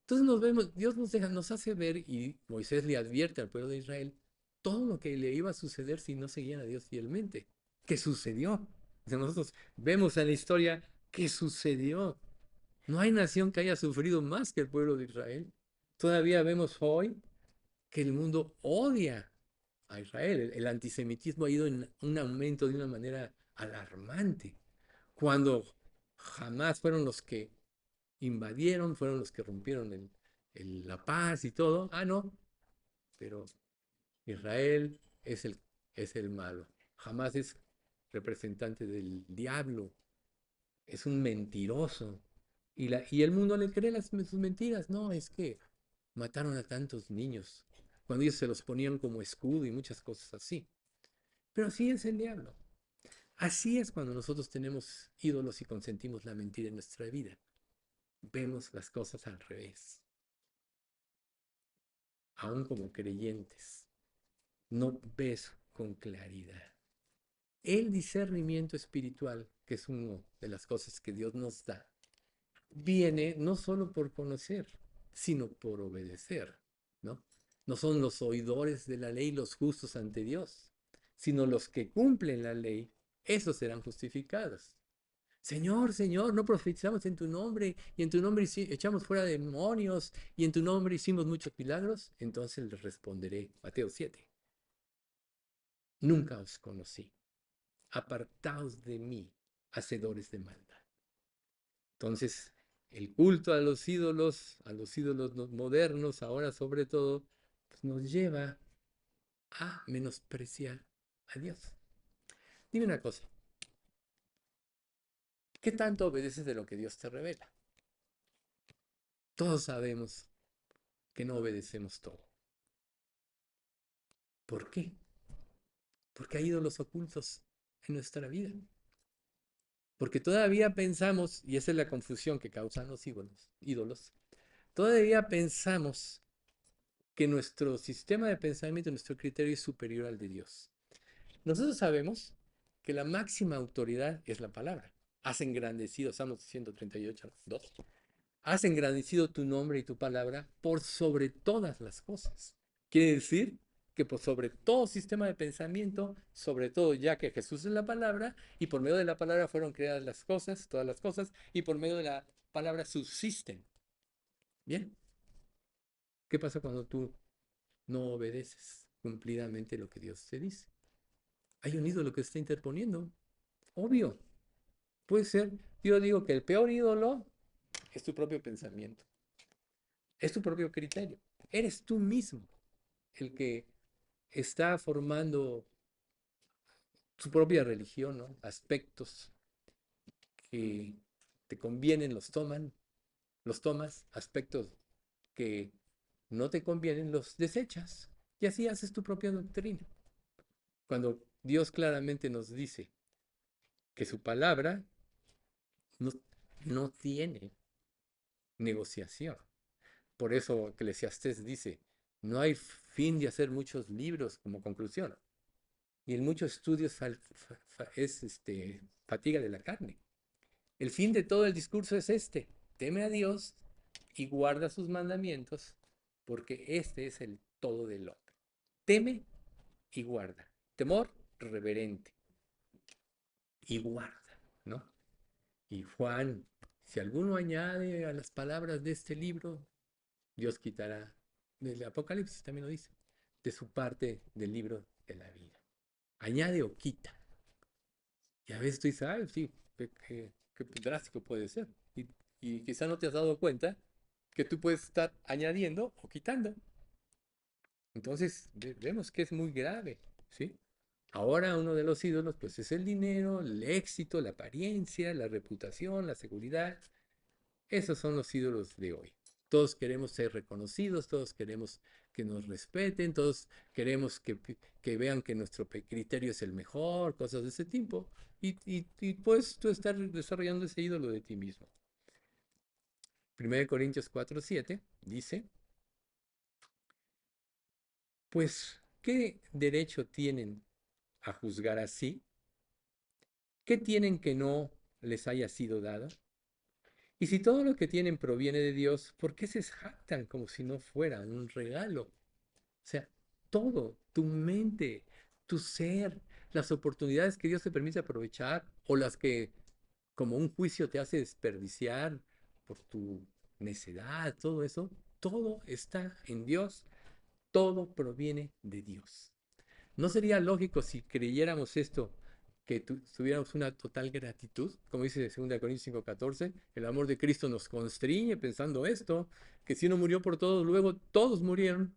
Entonces nos vemos, Dios nos hace ver, y Moisés le advierte al pueblo de Israel todo lo que le iba a suceder si no seguían a Dios fielmente. ¿Qué sucedió? Nosotros vemos en la historia qué sucedió. No hay nación que haya sufrido más que el pueblo de Israel. Todavía vemos hoy que el mundo odia a Israel. El antisemitismo ha ido en un aumento de una manera alarmante. Cuando jamás fueron los que invadieron, fueron los que rompieron la paz y todo. Ah, no, pero Israel es el malo. Jamás es representante del diablo, es un mentiroso. Y el mundo le cree sus mentiras. No, es que mataron a tantos niños, cuando ellos se los ponían como escudo y muchas cosas así. Pero así es el diablo. Así es cuando nosotros tenemos ídolos y consentimos la mentira en nuestra vida. Vemos las cosas al revés. Aún como creyentes, no ves con claridad. El discernimiento espiritual, que es una de las cosas que Dios nos da, viene no solo por conocer, sino por obedecer, ¿no? No son los oidores de la ley los justos ante Dios, sino los que cumplen la ley, esos serán justificados. Señor, Señor, no profetizamos en tu nombre, y en tu nombre echamos fuera demonios, y en tu nombre hicimos muchos milagros. Entonces les responderé, Mateo 7, nunca os conocí, apartaos de mí, hacedores de maldad. Entonces, el culto a los ídolos modernos, ahora sobre todo, pues nos lleva a menospreciar a Dios. Dime una cosa, ¿qué tanto obedeces de lo que Dios te revela? Todos sabemos que no obedecemos todo. ¿Por qué? Porque hay ídolos ocultos en nuestra vida. Porque todavía pensamos, y esa es la confusión que causan los ídolos, todavía pensamos que nuestro sistema de pensamiento, nuestro criterio es superior al de Dios. Nosotros sabemos que la máxima autoridad es la palabra. Has engrandecido, Salmos 138, 2. Has engrandecido tu nombre y tu palabra por sobre todas las cosas. Quiere decir que por sobre todo sistema de pensamiento, sobre todo ya que Jesús es la palabra, y por medio de la palabra fueron creadas las cosas, todas las cosas, y por medio de la palabra subsisten. Bien, ¿qué pasa cuando tú no obedeces cumplidamente lo que Dios te dice? Hay un ídolo que se está interponiendo. Obvio, puede ser. Yo digo que el peor ídolo es tu propio pensamiento, es tu propio criterio. Eres tú mismo el que está formando su propia religión, ¿no? Aspectos que te convienen los tomas, aspectos que no te convienen los desechas y así haces tu propia doctrina. Cuando Dios claramente nos dice que su palabra no, no tiene negociación. Por eso Eclesiastés dice, no hay fin de hacer muchos libros como conclusión. Y en muchos estudios es fatiga de la carne. El fin de todo el discurso es este: teme a Dios y guarda sus mandamientos, porque este es el todo del hombre. Teme y guarda. Temor reverente y guarda, ¿no? Y Juan, si alguno añade a las palabras de este libro, Dios quitará, del Apocalipsis también lo dice, de su parte del libro de la vida. Añade o quita. Y a veces tú dices, ay, sí, qué drástico puede ser. Y quizá no te has dado cuenta que tú puedes estar añadiendo o quitando. Entonces, vemos que es muy grave, ¿sí? Ahora uno de los ídolos, pues es el dinero, el éxito, la apariencia, la reputación, la seguridad. Esos son los ídolos de hoy. Todos queremos ser reconocidos, todos queremos que nos respeten, todos queremos que vean que nuestro criterio es el mejor, cosas de ese tipo. Y puedes tú estar desarrollando ese ídolo de ti mismo. 1 Corintios 4:7 dice, pues, ¿qué derecho tienen a juzgar así? ¿Qué tienen que no les haya sido dado? Y si todo lo que tienen proviene de Dios, ¿por qué se jactan como si no fuera un regalo? O sea, todo, tu mente, tu ser, las oportunidades que Dios te permite aprovechar o las que como un juicio te hace desperdiciar por tu necedad, todo eso, todo está en Dios, todo proviene de Dios. ¿No sería lógico si creyéramos esto, que tuviéramos una total gratitud? Como dice 2 Corintios 5:14, el amor de Cristo nos constriñe pensando esto, que si uno murió por todos, luego todos murieron,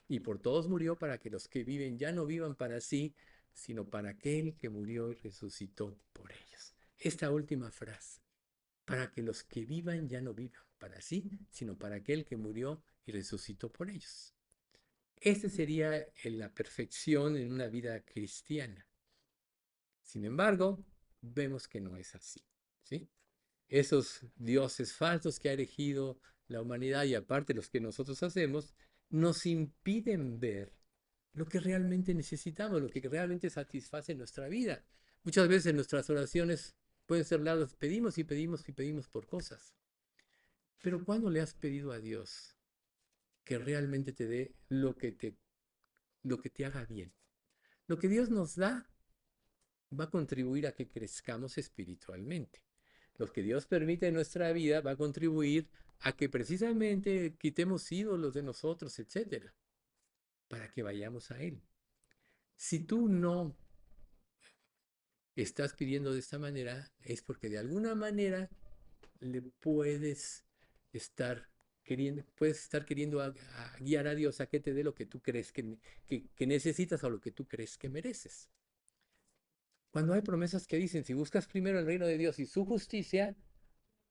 y por todos murió para que los que viven ya no vivan para sí, sino para aquel que murió y resucitó por ellos. Esta última frase, para que los que vivan ya no vivan para sí, sino para aquel que murió y resucitó por ellos. Esta sería la perfección en una vida cristiana. Sin embargo, vemos que no es así, ¿sí? Esos dioses falsos que ha elegido la humanidad y aparte los que nosotros hacemos, nos impiden ver lo que realmente necesitamos, lo que realmente satisface nuestra vida. Muchas veces nuestras oraciones pueden ser largas, pedimos y pedimos y pedimos por cosas. Pero ¿cuándo le has pedido a Dios que realmente te dé lo que te haga bien? Lo que Dios nos da va a contribuir a que crezcamos espiritualmente. Lo que Dios permite en nuestra vida va a contribuir a que precisamente quitemos ídolos de nosotros, etcétera, para que vayamos a Él. Si tú no estás pidiendo de esta manera, es porque de alguna manera le puedes estar queriendo a guiar a Dios a que te dé lo que tú crees que necesitas o lo que tú crees que mereces. Cuando hay promesas que dicen, si buscas primero el reino de Dios y su justicia,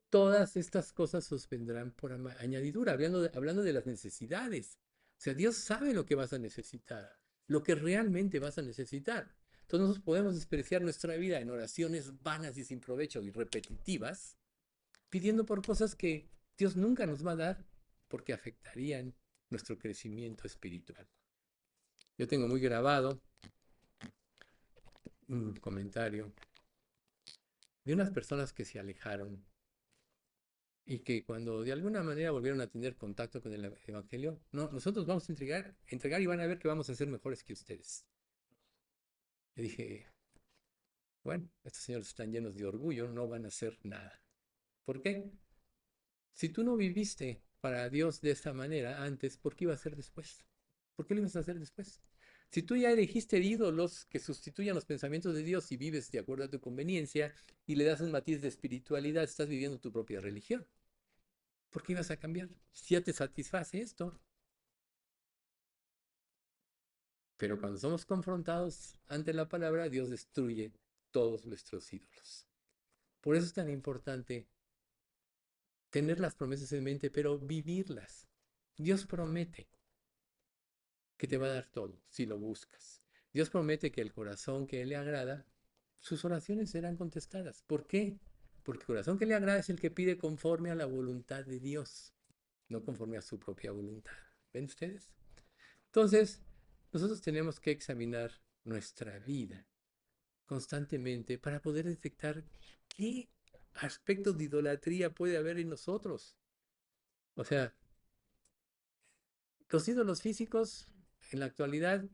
todas estas cosas os vendrán por añadidura, hablando de las necesidades. O sea, Dios sabe lo que vas a necesitar, lo que realmente vas a necesitar. Entonces nosotros podemos despreciar nuestra vida en oraciones vanas y sin provecho y repetitivas, pidiendo por cosas que Dios nunca nos va a dar porque afectarían nuestro crecimiento espiritual. Yo tengo muy grabado un comentario de unas personas que se alejaron y que cuando de alguna manera volvieron a tener contacto con el Evangelio, no, nosotros vamos a entregar y van a ver que vamos a ser mejores que ustedes. Le dije, bueno, estos señores están llenos de orgullo, no van a hacer nada. ¿Por qué? Si tú no viviste para Dios de esta manera antes, ¿por qué iba a ser después? ¿Por qué lo ibas a hacer después? Si tú ya elegiste ídolos que sustituyan los pensamientos de Dios y vives de acuerdo a tu conveniencia y le das un matiz de espiritualidad, estás viviendo tu propia religión. ¿Por qué ibas a cambiar? Si ya te satisface esto. Pero cuando somos confrontados ante la palabra, Dios destruye todos nuestros ídolos. Por eso es tan importante tener las promesas en mente, pero vivirlas. Dios promete que te va a dar todo si lo buscas. Dios promete que el corazón que le agrada, sus oraciones serán contestadas. ¿Por qué? Porque el corazón que le agrada es el que pide conforme a la voluntad de Dios, no conforme a su propia voluntad. ¿Ven ustedes? Entonces, nosotros tenemos que examinar nuestra vida constantemente para poder detectar qué aspectos de idolatría puede haber en nosotros. O sea, los ídolos físicos en la actualidad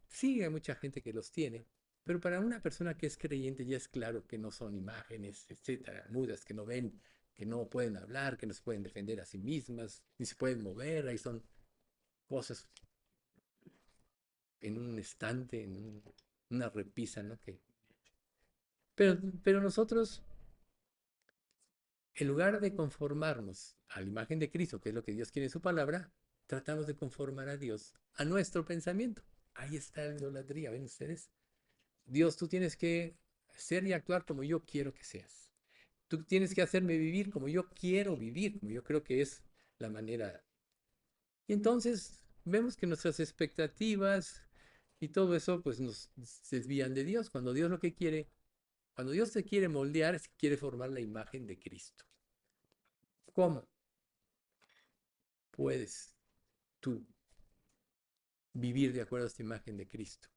sí hay mucha gente que los tiene, pero para una persona que es creyente ya es claro que no son imágenes, etcétera, mudas, que no ven, que no pueden hablar, que no se pueden defender a sí mismas, ni se pueden mover, ahí son cosas en un estante, una repisa, ¿no? Pero nosotros, en lugar de conformarnos a la imagen de Cristo, que es lo que Dios quiere en su palabra, tratamos de conformar a Dios a nuestro pensamiento. Ahí está la idolatría, ¿ven ustedes? Dios, tú tienes que ser y actuar como yo quiero que seas. Tú tienes que hacerme vivir como yo quiero vivir, como yo creo que es la manera. Y entonces vemos que nuestras expectativas y todo eso pues nos desvían de Dios. Cuando Dios lo que quiere, cuando Dios te quiere moldear, es que quiere formar la imagen de Cristo. ¿Cómo puedes tú vivir de acuerdo a esta imagen de Cristo?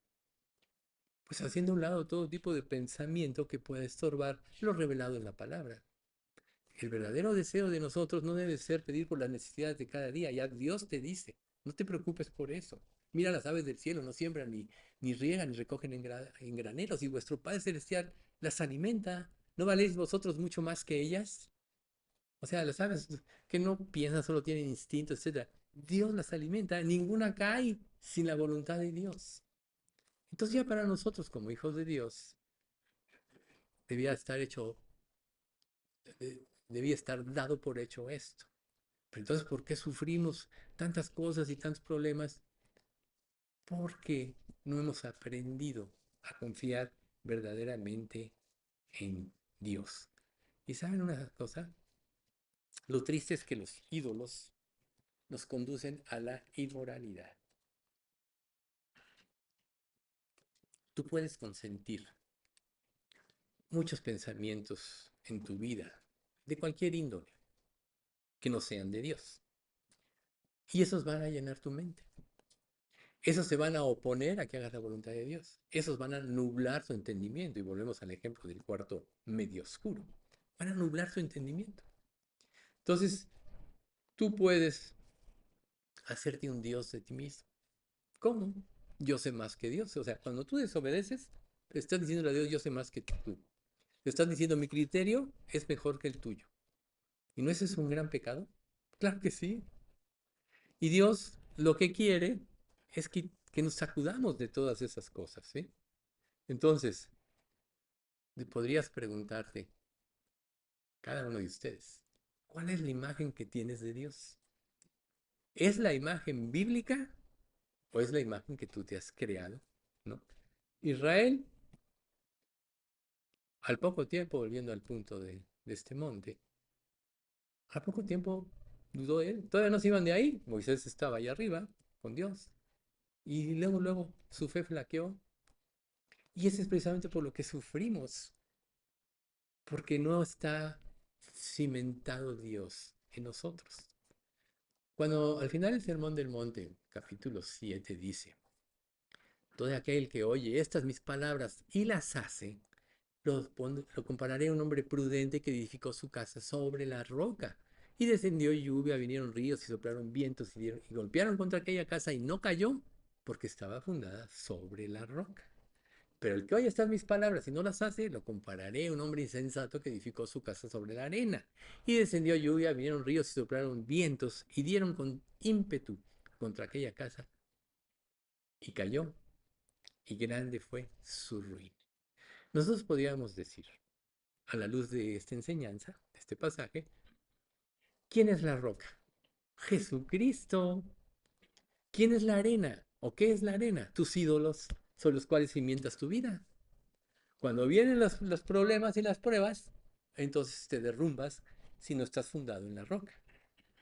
Pues haciendo a un lado todo tipo de pensamiento que pueda estorbar lo revelado en la palabra. El verdadero deseo de nosotros no debe ser pedir por las necesidades de cada día. Ya Dios te dice, no te preocupes por eso. Mira las aves del cielo, no siembran ni riegan ni recogen en graneros y vuestro Padre Celestial las alimenta. ¿No valéis vosotros mucho más que ellas? O sea, las aves que no piensan, solo tienen instinto, etcétera. Dios las alimenta, ninguna cae sin la voluntad de Dios. Entonces ya para nosotros como hijos de Dios debía estar hecho, debía estar dado por hecho esto. Pero entonces, ¿por qué sufrimos tantas cosas y tantos problemas? Porque no hemos aprendido a confiar verdaderamente en Dios. ¿Y saben una cosa? Lo triste es que los ídolos nos conducen a la inmoralidad. Tú puedes consentir muchos pensamientos en tu vida, de cualquier índole, que no sean de Dios. Y esos van a llenar tu mente. Esos se van a oponer a que hagas la voluntad de Dios. Esos van a nublar tu entendimiento. Y volvemos al ejemplo del cuarto medio oscuro. Van a nublar tu entendimiento. Entonces, tú puedes hacerte un Dios de ti mismo. ¿Cómo? Yo sé más que Dios. O sea, cuando tú desobedeces, le estás diciendo a Dios, yo sé más que tú. Le estás diciendo, mi criterio es mejor que el tuyo. ¿Y no ese es un gran pecado? Claro que sí. Y Dios lo que quiere es que nos sacudamos de todas esas cosas, ¿sí? Entonces, podrías preguntarte, cada uno de ustedes, ¿cuál es la imagen que tienes de Dios? ¿Es la imagen bíblica o es la imagen que tú te has creado? ¿No? Israel, al poco tiempo, volviendo al punto de este monte, al poco tiempo dudó él. Todavía no se iban de ahí. Moisés estaba ahí arriba con Dios. Y luego su fe flaqueó. Y ese es precisamente por lo que sufrimos. Porque no está cimentado Dios en nosotros. Cuando al final del Sermón del Monte, capítulo 7, dice, todo aquel que oye estas mis palabras y las hace, lo compararé a un hombre prudente que edificó su casa sobre la roca. Y descendió lluvia, vinieron ríos y soplaron vientos y golpearon contra aquella casa y no cayó porque estaba fundada sobre la roca. Pero el que oye estas mis palabras y no las hace, lo compararé a un hombre insensato que edificó su casa sobre la arena. Y descendió lluvia, vinieron ríos y soplaron vientos y dieron con ímpetu contra aquella casa y cayó. y grande fue su ruina. Nosotros podríamos decir, a la luz de esta enseñanza, de este pasaje, ¿quién es la roca? Jesucristo. ¿Quién es la arena? ¿O qué es la arena? Tus ídolos sobre los cuales cimientas tu vida. Cuando vienen los problemas y las pruebas, entonces te derrumbas si no estás fundado en la roca.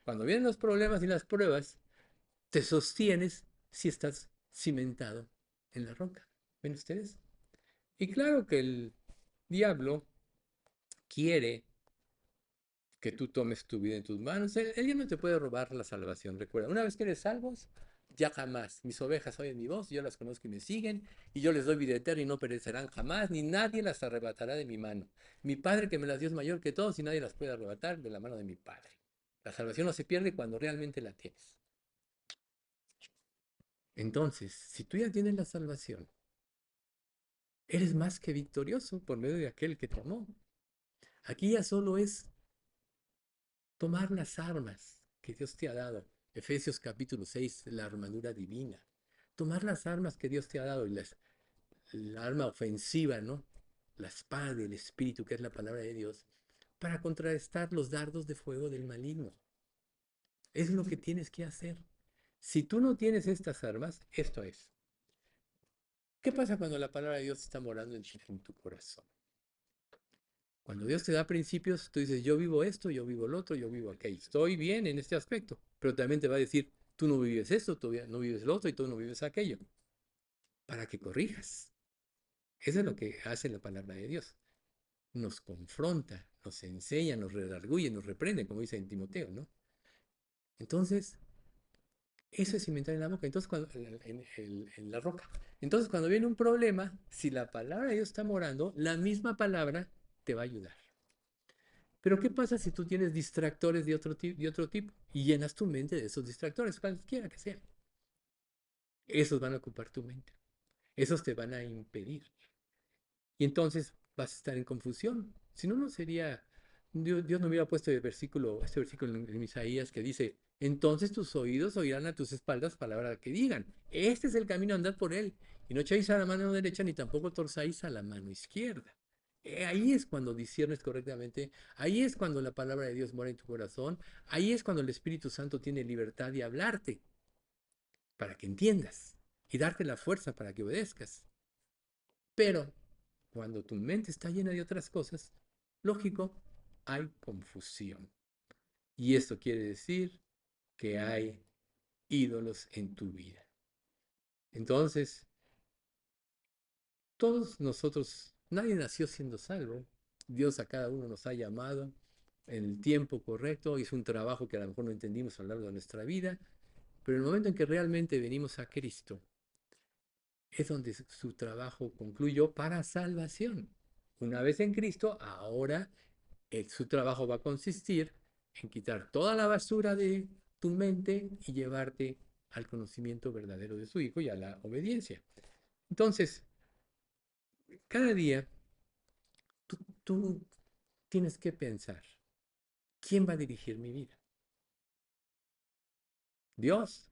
Cuando vienen los problemas y las pruebas, te sostienes si estás cimentado en la roca. ¿Ven ustedes? Y claro que el diablo quiere que tú tomes tu vida en tus manos. Él ya no te puede robar la salvación, recuerda. Una vez que eres salvos, ya jamás. Mis ovejas oyen mi voz, yo las conozco y me siguen, y yo les doy vida eterna y no perecerán jamás, ni nadie las arrebatará de mi mano. Mi Padre que me las dio es mayor que todos y nadie las puede arrebatar de la mano de mi Padre. La salvación no se pierde cuando realmente la tienes. Entonces, si tú ya tienes la salvación, eres más que victorioso por medio de aquel que te amó. Aquí ya solo es tomar las armas que Dios te ha dado. Efesios capítulo 6, la armadura divina. Tomar las armas que Dios te ha dado y la arma ofensiva, ¿no? La espada del Espíritu, que es la palabra de Dios, para contrarrestar los dardos de fuego del maligno. Es lo que tienes que hacer. Si tú no tienes estas armas, esto es. ¿Qué pasa cuando la palabra de Dios está morando en tu corazón? Cuando Dios te da principios, tú dices, yo vivo esto, yo vivo lo otro, yo vivo aquello. Estoy bien en este aspecto, pero también te va a decir, tú no vives esto, tú no vives lo otro y tú no vives aquello, para que corrijas. Eso es lo que hace la palabra de Dios. Nos confronta, nos enseña, nos redarguye, nos reprende, como dice en Timoteo, ¿no? Entonces, eso es cimentar en la boca, entonces en la roca. Entonces, cuando viene un problema, si la palabra de Dios está morando, la misma palabra te va a ayudar. Pero ¿qué pasa si tú tienes distractores de otro tipo y llenas tu mente de esos distractores, cualquiera que sean? Esos van a ocupar tu mente. Esos te van a impedir. Y entonces vas a estar en confusión. Si no, no sería... Dios no hubiera puesto este versículo en Isaías que dice, entonces tus oídos oirán a tus espaldas palabra que digan, este es el camino, andad por él, y no echéis a la mano derecha ni tampoco torzáis a la mano izquierda. Ahí es cuando disciernes correctamente, ahí es cuando la palabra de Dios mora en tu corazón, ahí es cuando el Espíritu Santo tiene libertad de hablarte para que entiendas y darte la fuerza para que obedezcas. Pero cuando tu mente está llena de otras cosas, lógico, hay confusión. Y esto quiere decir que hay ídolos en tu vida. Entonces, todos nosotros, nadie nació siendo salvo. Dios a cada uno nos ha llamado en el tiempo correcto, hizo un trabajo que a lo mejor no entendimos a lo largo de nuestra vida, pero en el momento en que realmente venimos a Cristo, es donde su trabajo concluyó para salvación. Una vez en Cristo, ahora su trabajo va a consistir en quitar toda la basura de tu mente y llevarte al conocimiento verdadero de su Hijo y a la obediencia. Entonces, cada día tú tienes que pensar, ¿quién va a dirigir mi vida? ¿Dios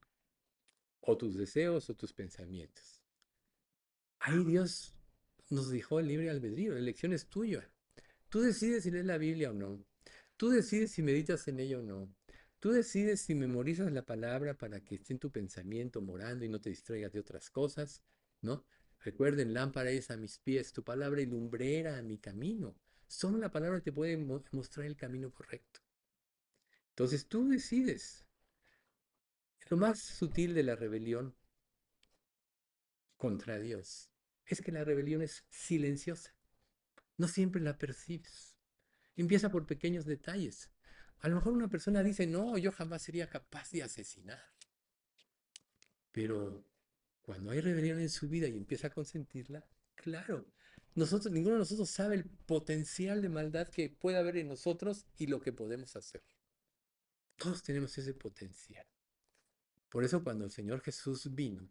o tus deseos o tus pensamientos? Ahí Dios nos dejó el libre albedrío, la elección es tuya. Tú decides si lees la Biblia o no. Tú decides si meditas en ella o no. Tú decides si memorizas la palabra para que esté en tu pensamiento morando y no te distraigas de otras cosas, ¿no? Recuerden, lámpara es a mis pies, tu palabra y lumbrera a mi camino. Solo la palabra te puede mostrar el camino correcto. Entonces tú decides. Lo más sutil de la rebelión contra Dios es que la rebelión es silenciosa. No siempre la percibes. Empieza por pequeños detalles. A lo mejor una persona dice, no, yo jamás sería capaz de asesinar. Pero cuando hay rebelión en su vida y empieza a consentirla, claro, ninguno de nosotros sabe el potencial de maldad que puede haber en nosotros y lo que podemos hacer. Todos tenemos ese potencial. Por eso cuando el Señor Jesús vino,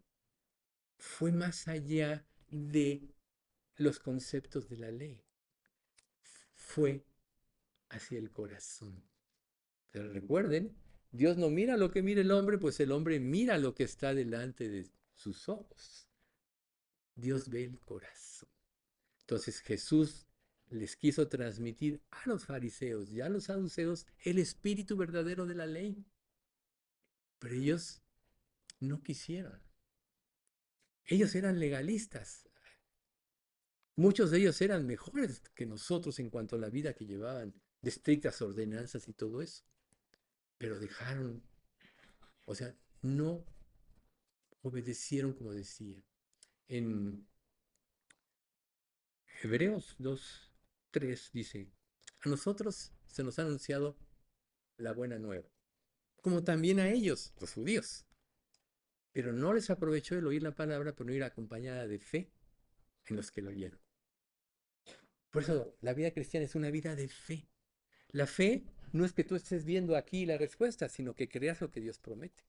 fue más allá de los conceptos de la ley. Fue hacia el corazón. Pero recuerden, Dios no mira lo que mira el hombre, pues el hombre mira lo que está delante de sus ojos. Dios ve el corazón. Entonces Jesús les quiso transmitir a los fariseos y a los saduceos el espíritu verdadero de la ley, pero ellos no quisieron. Ellos eran legalistas. Muchos de ellos eran mejores que nosotros en cuanto a la vida que llevaban, de estrictas ordenanzas y todo eso, pero dejaron, o sea, no obedecieron como decía. En Hebreos 2:3 dice, a nosotros se nos ha anunciado la buena nueva, como también a ellos, los judíos, pero no les aprovechó el oír la palabra por no ir acompañada de fe en los que lo oyeron. Por eso la vida cristiana es una vida de fe. La fe no es que tú estés viendo aquí la respuesta, sino que creas lo que Dios promete.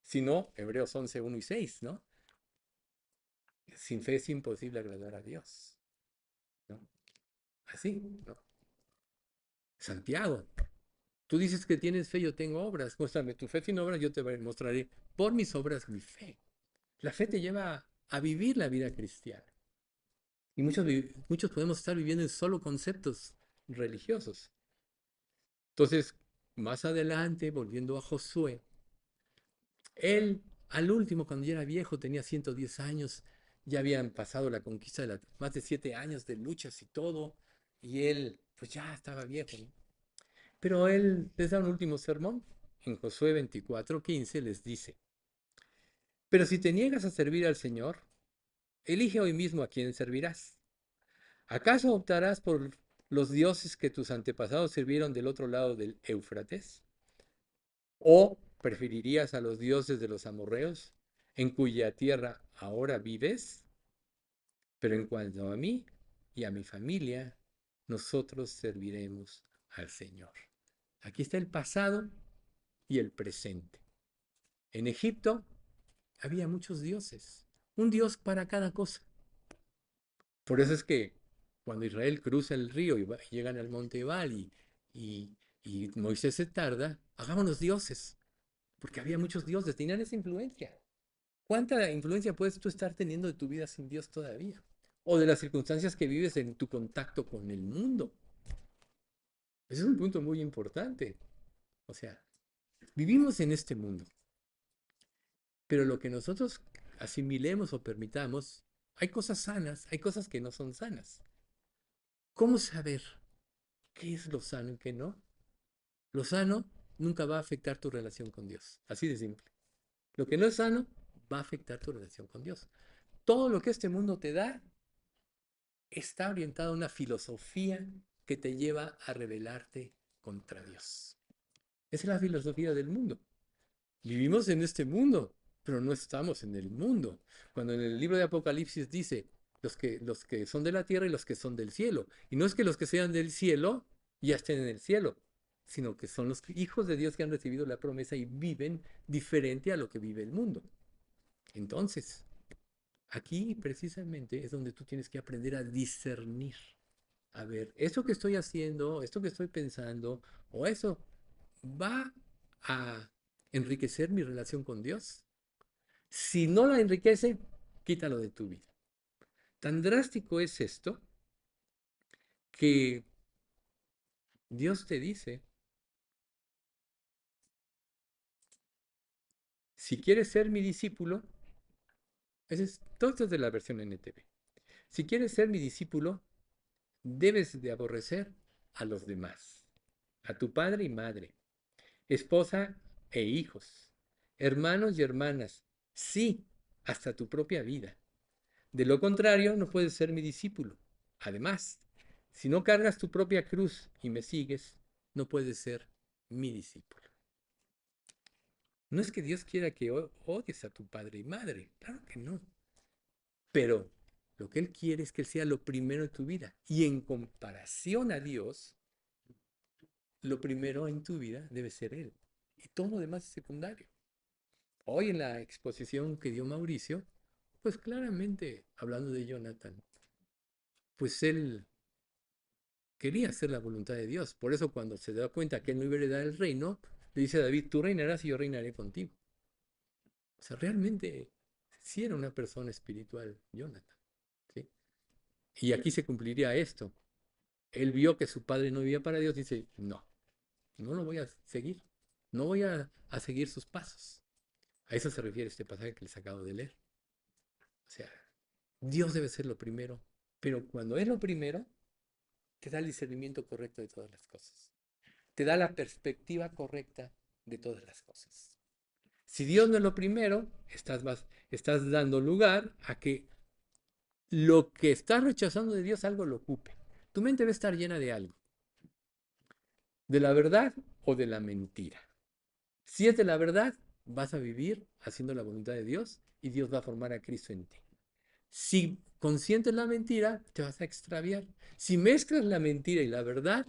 Si no, Hebreos 11:1 y 6, ¿no? Sin fe es imposible agradar a Dios, ¿no? Así, ¿no? Santiago, tú dices que tienes fe, yo tengo obras. Muéstrame tu fe sin obras, yo te mostraré por mis obras mi fe. La fe te lleva a vivir la vida cristiana. Y muchos podemos estar viviendo en solo conceptos religiosos. Entonces, más adelante, volviendo a Josué, él, al último, cuando ya era viejo, tenía 110 años, ya habían pasado la conquista de más de 7 años de luchas y todo, y él, pues ya estaba viejo, ¿no? Pero él les da un último sermón. En Josué 24:15 les dice, pero si te niegas a servir al Señor, elige hoy mismo a quién servirás. ¿Acaso optarás por los dioses que tus antepasados sirvieron del otro lado del Éufrates? ¿O preferirías a los dioses de los amorreos, en cuya tierra ahora vives? Pero en cuanto a mí y a mi familia, nosotros serviremos al Señor. Aquí está el pasado y el presente. En Egipto había muchos dioses, un dios para cada cosa. Por eso es que cuando Israel cruza el río y llegan al monte Ebal y, y Moisés se tarda, hagámonos dioses, porque había muchos dioses, tenían esa influencia. ¿Cuánta influencia puedes tú estar teniendo de tu vida sin Dios todavía? O de las circunstancias que vives en tu contacto con el mundo. Ese es un punto muy importante. O sea, vivimos en este mundo, pero lo que nosotros asimilemos o permitamos, hay cosas sanas, hay cosas que no son sanas. ¿Cómo saber qué es lo sano y qué no? Lo sano nunca va a afectar tu relación con Dios. Así de simple. Lo que no es sano va a afectar tu relación con Dios. Todo lo que este mundo te da está orientado a una filosofía que te lleva a rebelarte contra Dios. Esa es la filosofía del mundo. Vivimos en este mundo, pero no estamos en el mundo. Cuando en el libro de Apocalipsis dice los que son de la tierra y los que son del cielo. Y no es que los que sean del cielo ya estén en el cielo, sino que son los hijos de Dios que han recibido la promesa y viven diferente a lo que vive el mundo. Entonces, aquí precisamente es donde tú tienes que aprender a discernir. A ver, esto que estoy haciendo, esto que estoy pensando, o eso va a enriquecer mi relación con Dios. Si no la enriquece, quítalo de tu vida. Tan drástico es esto que Dios te dice, si quieres ser mi discípulo, todo esto es de la versión NTV, si quieres ser mi discípulo, debes de aborrecer a los demás, a tu padre y madre, esposa e hijos, hermanos y hermanas, sí, hasta tu propia vida. De lo contrario, no puedes ser mi discípulo. Además, si no cargas tu propia cruz y me sigues, no puedes ser mi discípulo. No es que Dios quiera que odies a tu padre y madre, claro que no. Pero lo que Él quiere es que Él sea lo primero en tu vida. Y en comparación a Dios, lo primero en tu vida debe ser Él. Y todo lo demás es secundario. Hoy en la exposición que dio Mauricio, pues claramente hablando de Jonathan, pues él quería hacer la voluntad de Dios. Por eso cuando se da cuenta que él no iba a heredar el reino, le dice a David, tú reinarás y yo reinaré contigo. O sea, realmente sí era una persona espiritual, Jonathan. Y aquí se cumpliría esto. Él vio que su padre no vivía para Dios, dice, no, no lo voy a seguir, no voy a seguir sus pasos. A eso se refiere este pasaje que les acabo de leer. O sea, Dios debe ser lo primero, pero cuando es lo primero, te da el discernimiento correcto de todas las cosas. Te da la perspectiva correcta de todas las cosas. Si Dios no es lo primero, estás dando lugar a que lo que estás rechazando de Dios algo lo ocupe. Tu mente debe estar llena de algo, de la verdad o de la mentira. Si es de la verdad, vas a vivir haciendo la voluntad de Dios y Dios va a formar a Cristo en ti. Si consientes la mentira, te vas a extraviar. Si mezclas la mentira y la verdad,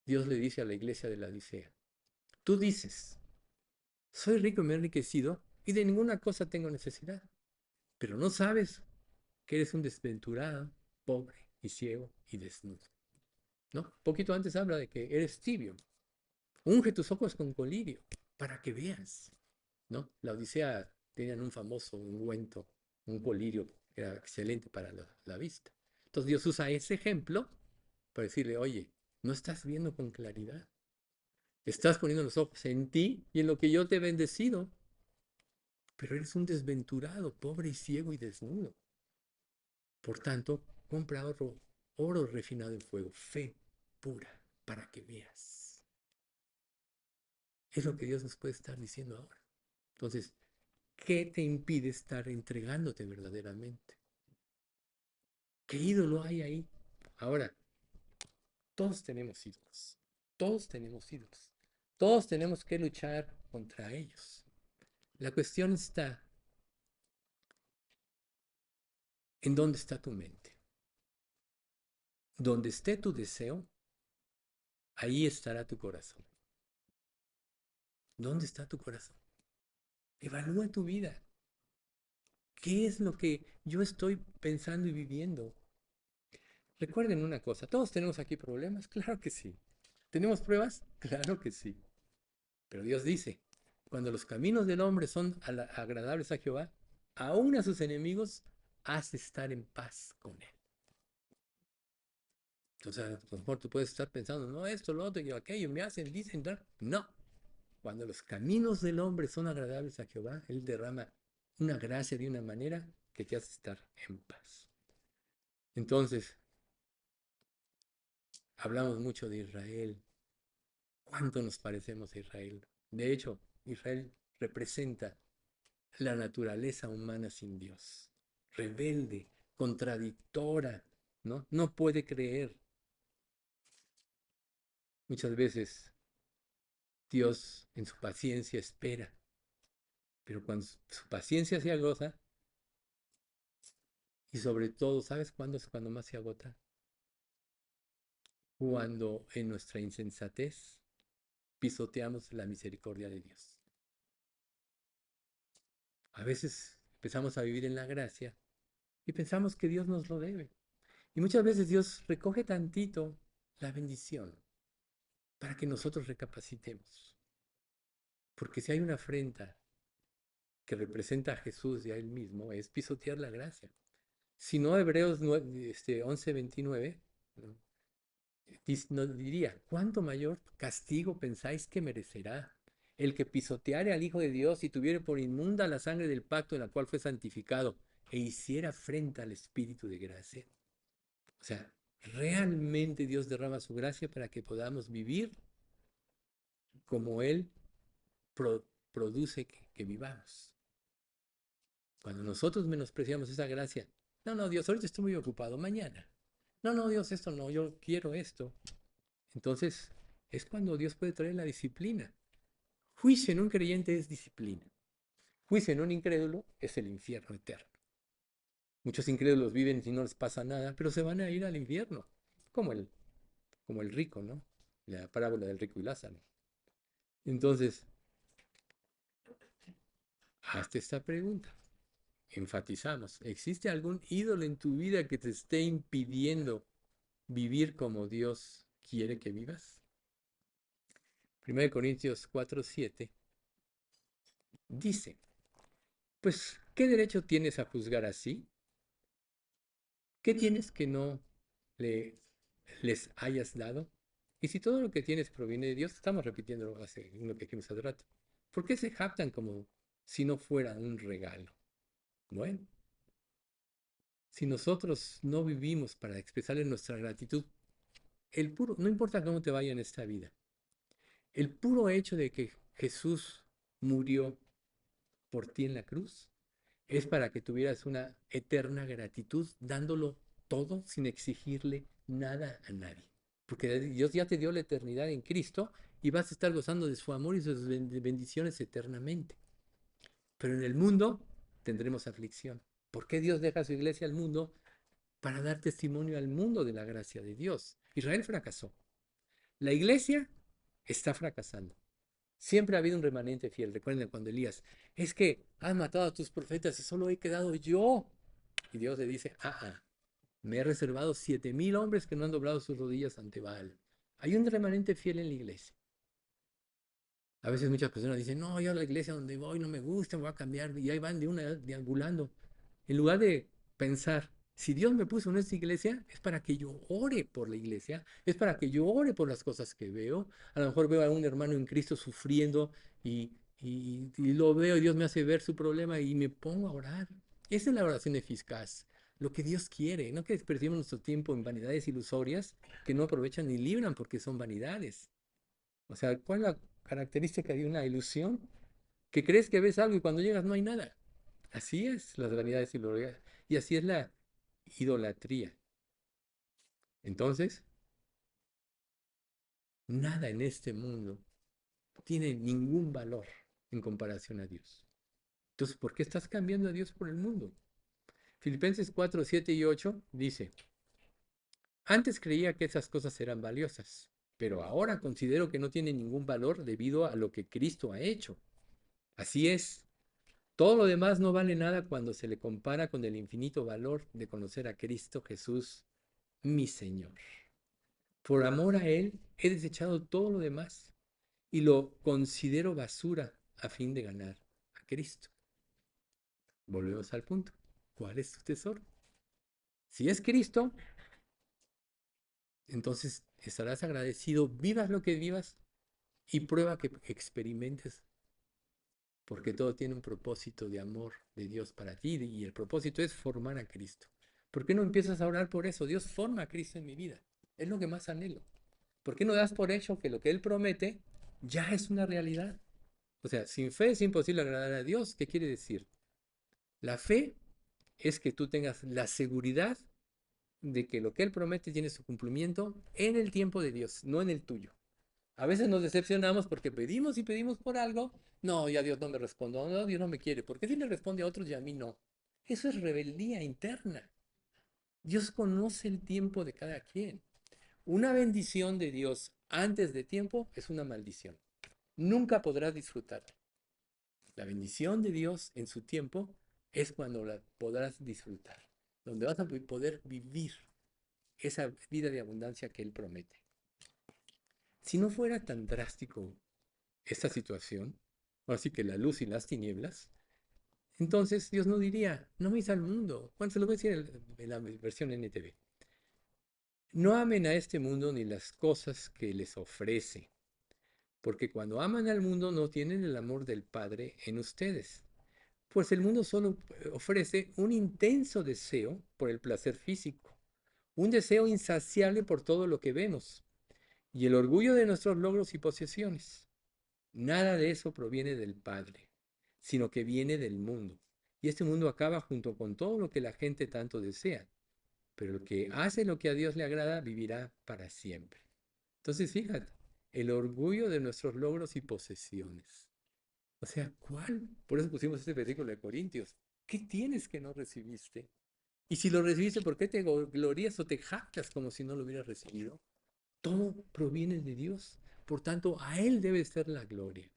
Dios le dice a la iglesia de la Odisea, tú dices, soy rico y me he enriquecido y de ninguna cosa tengo necesidad, pero no sabes que eres un desventurado, pobre y ciego y desnudo. ¿No? Poquito antes habla de que eres tibio. Unge tus ojos con colirio para que veas. ¿No? La Odisea tenían un famoso ungüento, un colirio que era excelente para la vista. Entonces Dios usa ese ejemplo para decirle, oye, no estás viendo con claridad. Estás poniendo los ojos en ti y en lo que yo te he bendecido, pero eres un desventurado, pobre y ciego y desnudo. Por tanto, compra oro refinado en fuego, fe pura, para que veas. Es lo que Dios nos puede estar diciendo ahora. Entonces, ¿qué te impide estar entregándote verdaderamente? ¿Qué ídolo hay ahí? Ahora, todos tenemos ídolos. Todos tenemos ídolos. Todos tenemos que luchar contra ellos. La cuestión está en dónde está tu mente. Donde esté tu deseo, ahí estará tu corazón. ¿Dónde está tu corazón? Evalúa tu vida. ¿Qué es lo que yo estoy pensando y viviendo? Recuerden una cosa, ¿todos tenemos aquí problemas? Claro que sí. ¿Tenemos pruebas? Claro que sí. Pero Dios dice, cuando los caminos del hombre son agradables a Jehová, aún a sus enemigos hace estar en paz con él. Entonces, a lo mejor tú puedes estar pensando, no, esto, lo otro y aquello, me hacen, dicen, tal. No. Cuando los caminos del hombre son agradables a Jehová, él derrama una gracia de una manera que te hace estar en paz. Entonces, hablamos mucho de Israel. ¿Cuánto nos parecemos a Israel? De hecho, Israel representa la naturaleza humana sin Dios. Rebelde, contradictora, ¿no? No puede creer. Muchas veces Dios en su paciencia espera, pero cuando su paciencia se agota, y sobre todo, ¿sabes cuándo es cuando más se agota? Cuando en nuestra insensatez pisoteamos la misericordia de Dios. A veces empezamos a vivir en la gracia y pensamos que Dios nos lo debe. Y muchas veces Dios recoge tantito la bendición para que nosotros recapacitemos. Porque si hay una afrenta que representa a Jesús y a Él mismo, es pisotear la gracia. Si no, Hebreos 11:29 nos diría, ¿cuánto mayor castigo pensáis que merecerá el que pisoteare al Hijo de Dios y tuviere por inmunda la sangre del pacto en la cual fue santificado e hiciera afrenta al Espíritu de gracia? O sea, realmente Dios derrama su gracia para que podamos vivir como Él produce que vivamos. Cuando nosotros menospreciamos esa gracia, no, no, Dios, ahorita estoy muy ocupado, mañana. No, no, Dios, esto no, yo quiero esto. Entonces, es cuando Dios puede traer la disciplina. Juicio en un creyente es disciplina. Juicio en un incrédulo es el infierno eterno. Muchos incrédulos viven y no les pasa nada, pero se van a ir al infierno, como como el rico, ¿no? La parábola del rico y Lázaro. Entonces, hazte esta pregunta. Enfatizamos, ¿existe algún ídolo en tu vida que te esté impidiendo vivir como Dios quiere que vivas? 1 Corintios 4:7 dice, pues, ¿qué derecho tienes a juzgar así? ¿Qué tienes que no le, les hayas dado? Y si todo lo que tienes proviene de Dios, estamos repitiendo lo que dijimos hace rato. ¿Por qué se jactan como si no fuera un regalo? Bueno, si nosotros no vivimos para expresarle nuestra gratitud, no importa cómo te vaya en esta vida, el puro hecho de que Jesús murió por ti en la cruz es para que tuvieras una eterna gratitud, dándolo todo sin exigirle nada a nadie. Porque Dios ya te dio la eternidad en Cristo y vas a estar gozando de su amor y sus bendiciones eternamente. Pero en el mundo tendremos aflicción. ¿Por qué Dios deja su iglesia al mundo? Para dar testimonio al mundo de la gracia de Dios. Israel fracasó. La iglesia está fracasando. Siempre ha habido un remanente fiel. Recuerden cuando Elías, es que han matado a tus profetas y solo he quedado yo. Y Dios le dice, me he reservado 7,000 hombres que no han doblado sus rodillas ante Baal. Hay un remanente fiel en la iglesia. A veces muchas personas dicen, no, yo a la iglesia donde voy no me gusta, me voy a cambiar. Y ahí van de una deambulando. En lugar de pensar, si Dios me puso en esta iglesia, es para que yo ore por la iglesia, es para que yo ore por las cosas que veo. A lo mejor veo a un hermano en Cristo sufriendo y lo veo y Dios me hace ver su problema y me pongo a orar. Esa es la oración eficaz. Lo que Dios quiere, no que desperdiciemos nuestro tiempo en vanidades ilusorias que no aprovechan ni libran porque son vanidades. O sea, ¿cuál es la característica de una ilusión? Que crees que ves algo y cuando llegas no hay nada. Así es las vanidades ilusorias. Y así es la idolatría. Entonces, nada en este mundo tiene ningún valor en comparación a Dios. Entonces, ¿por qué estás cambiando a Dios por el mundo? Filipenses 4, 7 y 8 dice, antes creía que esas cosas eran valiosas, pero ahora considero que no tienen ningún valor debido a lo que Cristo ha hecho. Así es, todo lo demás no vale nada cuando se le compara con el infinito valor de conocer a Cristo Jesús, mi Señor. Por amor a Él he desechado todo lo demás y lo considero basura a fin de ganar a Cristo. Volvemos al punto. ¿Cuál es tu tesoro? Si es Cristo, entonces estarás agradecido, vivas lo que vivas y prueba que experimentes, porque todo tiene un propósito de amor de Dios para ti y el propósito es formar a Cristo. ¿Por qué no empiezas a orar por eso? Dios forma a Cristo en mi vida. Es lo que más anhelo. ¿Por qué no das por hecho que lo que Él promete ya es una realidad? O sea, sin fe es imposible agradar a Dios. ¿Qué quiere decir? La fe es que tú tengas la seguridad de que lo que Él promete tiene su cumplimiento en el tiempo de Dios, no en el tuyo. A veces nos decepcionamos porque pedimos y pedimos por algo. No, ya Dios no me respondió. No, Dios no me quiere. ¿Por qué si le responde a otros y a mí no? Eso es rebeldía interna. Dios conoce el tiempo de cada quien. Una bendición de Dios antes de tiempo es una maldición. Nunca podrás disfrutar. La bendición de Dios en su tiempo es cuando la podrás disfrutar, donde vas a poder vivir esa vida de abundancia que Él promete. Si no fuera tan drástico esta situación, así que la luz y las tinieblas, entonces Dios no diría, no me al mundo. Bueno, se lo voy a decir en la versión NTV. No amen a este mundo ni las cosas que les ofrece, porque cuando aman al mundo no tienen el amor del Padre en ustedes. Pues el mundo solo ofrece un intenso deseo por el placer físico, un deseo insaciable por todo lo que vemos y el orgullo de nuestros logros y posesiones. Nada de eso proviene del Padre, sino que viene del mundo. Y este mundo acaba junto con todo lo que la gente tanto desea. Pero el que hace lo que a Dios le agrada vivirá para siempre. Entonces, fíjate, el orgullo de nuestros logros y posesiones. O sea, ¿cuál? Por eso pusimos este versículo de Corintios. ¿Qué tienes que no recibiste? Y si lo recibiste, ¿por qué te glorías o te jactas como si no lo hubieras recibido? Todo proviene de Dios. Por tanto, a Él debe ser la gloria.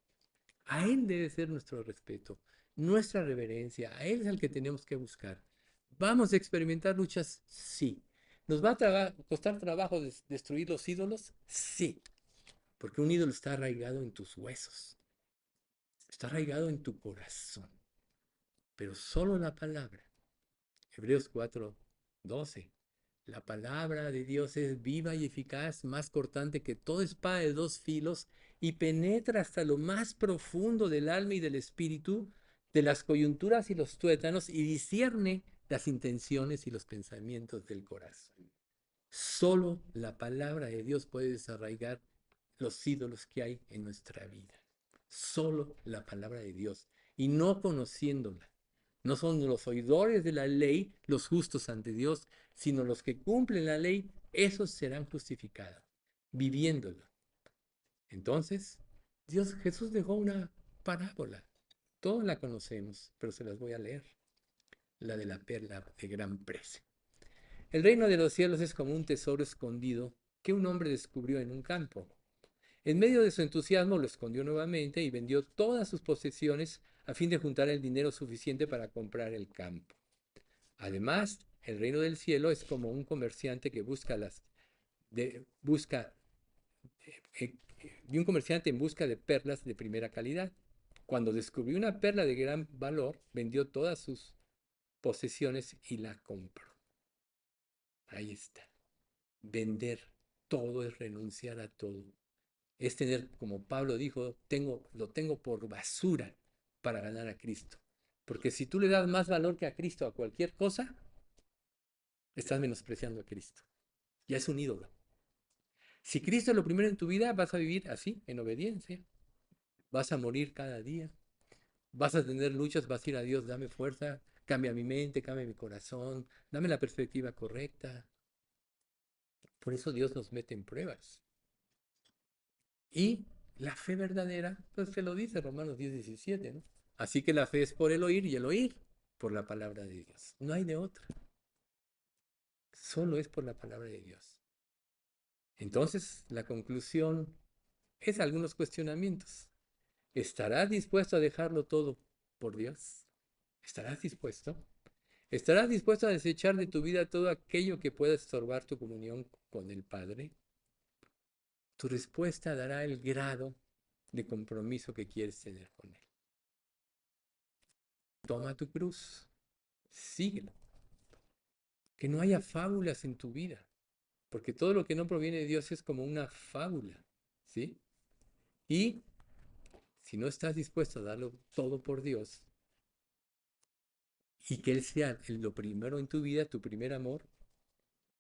A Él debe ser nuestro respeto, nuestra reverencia. A Él es al que tenemos que buscar. ¿Vamos a experimentar luchas? Sí. ¿Nos va a costar trabajo destruir los ídolos? Sí. Porque un ídolo está arraigado en tus huesos. Está arraigado en tu corazón. Pero solo la palabra. Hebreos 4:12 La palabra de Dios es viva y eficaz, más cortante que toda espada de dos filos, y penetra hasta lo más profundo del alma y del espíritu, de las coyunturas y los tuétanos, y discierne las intenciones y los pensamientos del corazón. Solo la palabra de Dios puede desarraigar los ídolos que hay en nuestra vida. Solo la palabra de Dios. Y no conociéndola. No son los oidores de la ley los justos ante Dios, sino los que cumplen la ley, esos serán justificados, viviéndola. Entonces, Jesús dejó una parábola. Todos la conocemos, pero se las voy a leer. La de la perla de gran precio. El reino de los cielos es como un tesoro escondido que un hombre descubrió en un campo. En medio de su entusiasmo lo escondió nuevamente y vendió todas sus posesiones a fin de juntar el dinero suficiente para comprar el campo. Además, el reino del cielo es como un comerciante que busca un comerciante en busca de perlas de primera calidad. Cuando descubrió una perla de gran valor, vendió todas sus posesiones y la compró. Ahí está. Vender todo es renunciar a todo. Es tener, como Pablo dijo, lo tengo por basura para ganar a Cristo. Porque si tú le das más valor que a Cristo a cualquier cosa, estás menospreciando a Cristo. Ya es un ídolo. Si Cristo es lo primero en tu vida, vas a vivir así, en obediencia. Vas a morir cada día. Vas a tener luchas, vas a ir a Dios, dame fuerza, cambia mi mente, cambia mi corazón, dame la perspectiva correcta. Por eso Dios nos mete en pruebas. Y la fe verdadera, pues se lo dice Romanos 10:17, ¿no? Así que la fe es por el oír y el oír por la palabra de Dios. No hay de otra. Solo es por la palabra de Dios. Entonces, la conclusión es algunos cuestionamientos. ¿Estarás dispuesto a dejarlo todo por Dios? ¿Estarás dispuesto? ¿Estarás dispuesto a desechar de tu vida todo aquello que pueda estorbar tu comunión con el Padre? Tu respuesta dará el grado de compromiso que quieres tener con Él. Toma tu cruz, síguelo. Que no haya fábulas en tu vida, porque todo lo que no proviene de Dios es como una fábula, ¿sí? Y si no estás dispuesto a darlo todo por Dios y que Él sea lo primero en tu vida, tu primer amor,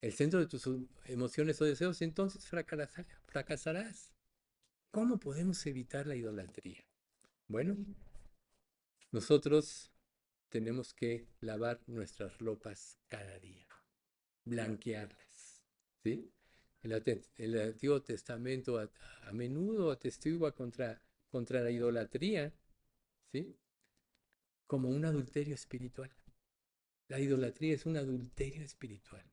el centro de tus emociones o deseos, entonces fracasarás. ¿Cómo podemos evitar la idolatría? Bueno, nosotros tenemos que lavar nuestras ropas cada día, blanquearlas, ¿sí? El Antiguo Testamento a menudo atestigua contra la idolatría, ¿sí? Como un adulterio espiritual. La idolatría es un adulterio espiritual.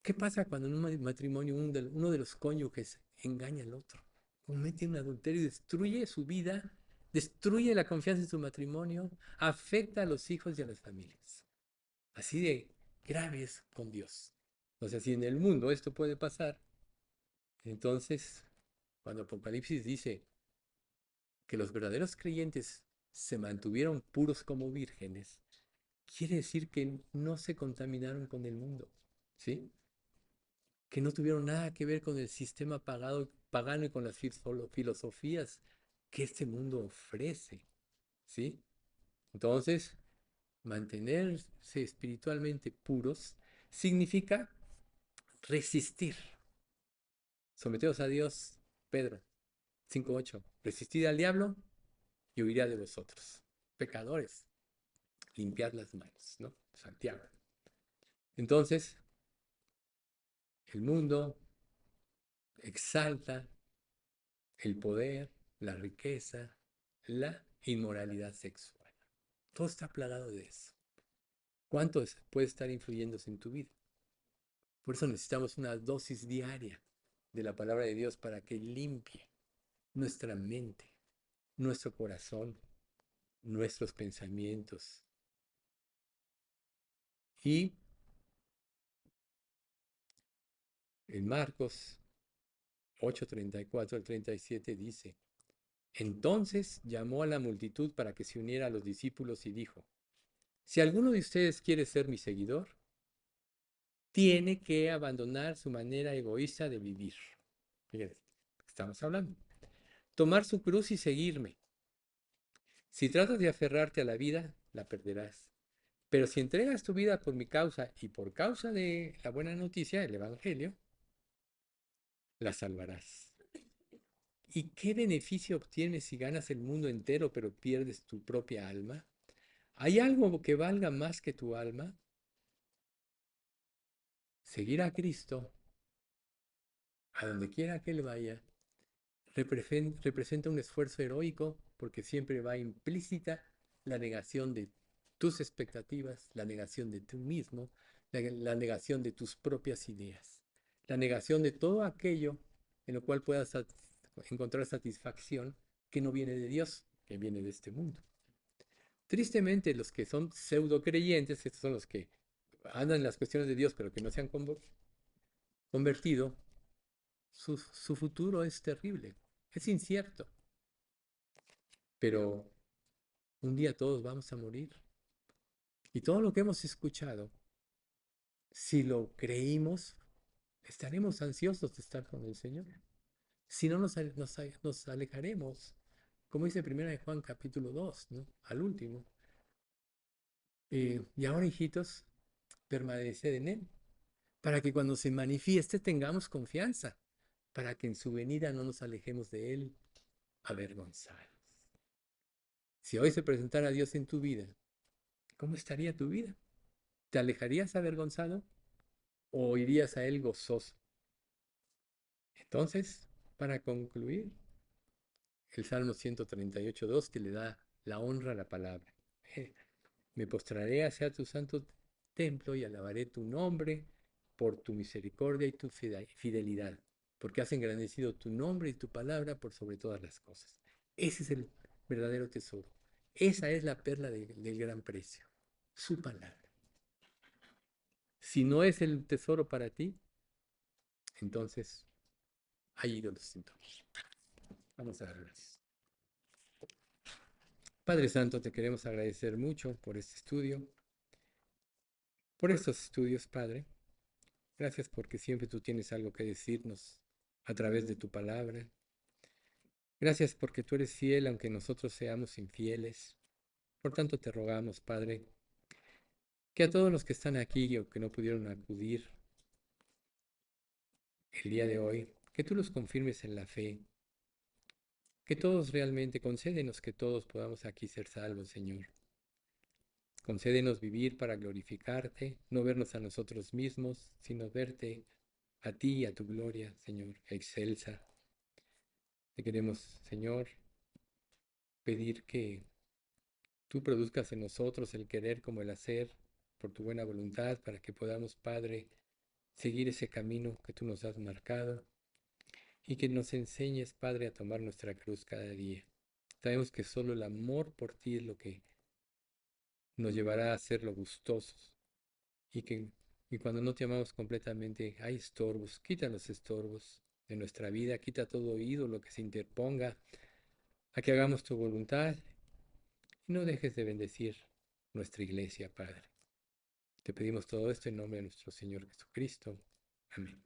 ¿Qué pasa cuando en un matrimonio uno de los cónyuges engaña al otro? Comete un adulterio y destruye su vida, destruye la confianza en su matrimonio, afecta a los hijos y a las familias. Así de graves con Dios. O sea, si en el mundo esto puede pasar, entonces, cuando Apocalipsis dice que los verdaderos creyentes se mantuvieron puros como vírgenes, quiere decir que no se contaminaron con el mundo, ¿sí? Que no tuvieron nada que ver con el sistema pagano y con las filosofías que este mundo ofrece, ¿sí? Entonces, mantenerse espiritualmente puros significa resistir. Someteos a Dios, Pedro 5:8. Resistid al diablo y huirá de vosotros. Pecadores, limpiad las manos, ¿no? Santiago. Entonces, el mundo exalta el poder, la riqueza, la inmoralidad sexual. Todo está plagado de eso. ¿Cuánto puede estar influyéndose en tu vida? Por eso necesitamos una dosis diaria de la palabra de Dios para que limpie nuestra mente, nuestro corazón, nuestros pensamientos. Y en Marcos 8:34 al 37 dice, entonces llamó a la multitud para que se uniera a los discípulos y dijo, si alguno de ustedes quiere ser mi seguidor, tiene que abandonar su manera egoísta de vivir. Fíjense, estamos hablando. Tomar su cruz y seguirme. Si tratas de aferrarte a la vida, la perderás. Pero si entregas tu vida por mi causa y por causa de la buena noticia, el Evangelio, la salvarás. ¿Y qué beneficio obtienes si ganas el mundo entero pero pierdes tu propia alma? ¿Hay algo que valga más que tu alma? Seguir a Cristo, a donde quiera que Él vaya, representa un esfuerzo heroico porque siempre va implícita la negación de tus expectativas, la negación de tú mismo, la negación de tus propias ideas, la negación de todo aquello en lo cual puedas encontrar satisfacción que no viene de Dios, que viene de este mundo. Tristemente, los que son pseudo creyentes, estos son los que andan en las cuestiones de Dios pero que no se han convertido, su futuro es terrible, es incierto, pero un día todos vamos a morir. Y todo lo que hemos escuchado, si lo creímos, estaremos ansiosos de estar con el Señor. Si no, nos alejaremos, como dice 1 de Juan capítulo 2, ¿no? Al último. Y ahora, hijitos, permaneced en Él, para que cuando se manifieste tengamos confianza, para que en su venida no nos alejemos de Él avergonzados. Si hoy se presentara Dios en tu vida, ¿cómo estaría tu vida? ¿Te alejarías avergonzado o irías a Él gozoso? Entonces, para concluir, el Salmo 138:2 que le da la honra a la palabra. Me postraré hacia tu santo templo y alabaré tu nombre por tu misericordia y tu fidelidad, porque has engrandecido tu nombre y tu palabra por sobre todas las cosas. Ese es el verdadero tesoro. Esa es la perla del gran precio, su palabra. Si no es el tesoro para ti, entonces hay ídolos en todo. Vamos a ver. Padre Santo, te queremos agradecer mucho por este estudio, por estos estudios, Padre. Gracias porque siempre tú tienes algo que decirnos a través de tu palabra. Gracias porque tú eres fiel aunque nosotros seamos infieles. Por tanto, te rogamos, Padre, que a todos los que están aquí o que no pudieron acudir el día de hoy, que tú los confirmes en la fe, que todos realmente, concédenos que todos podamos aquí ser salvos, Señor. Concédenos vivir para glorificarte, no vernos a nosotros mismos, sino verte a ti y a tu gloria, Señor, excelsa. Te queremos, Señor, pedir que tú produzcas en nosotros el querer como el hacer por tu buena voluntad, para que podamos, Padre, seguir ese camino que tú nos has marcado y que nos enseñes, Padre, a tomar nuestra cruz cada día. Sabemos que solo el amor por ti es lo que nos llevará a hacerlo gustosos y que y cuando no te amamos completamente hay estorbos. Quita los estorbos de nuestra vida, quita todo ídolo que se interponga a que hagamos tu voluntad y no dejes de bendecir nuestra iglesia, Padre. Te pedimos todo esto en nombre de nuestro Señor Jesucristo. Amén.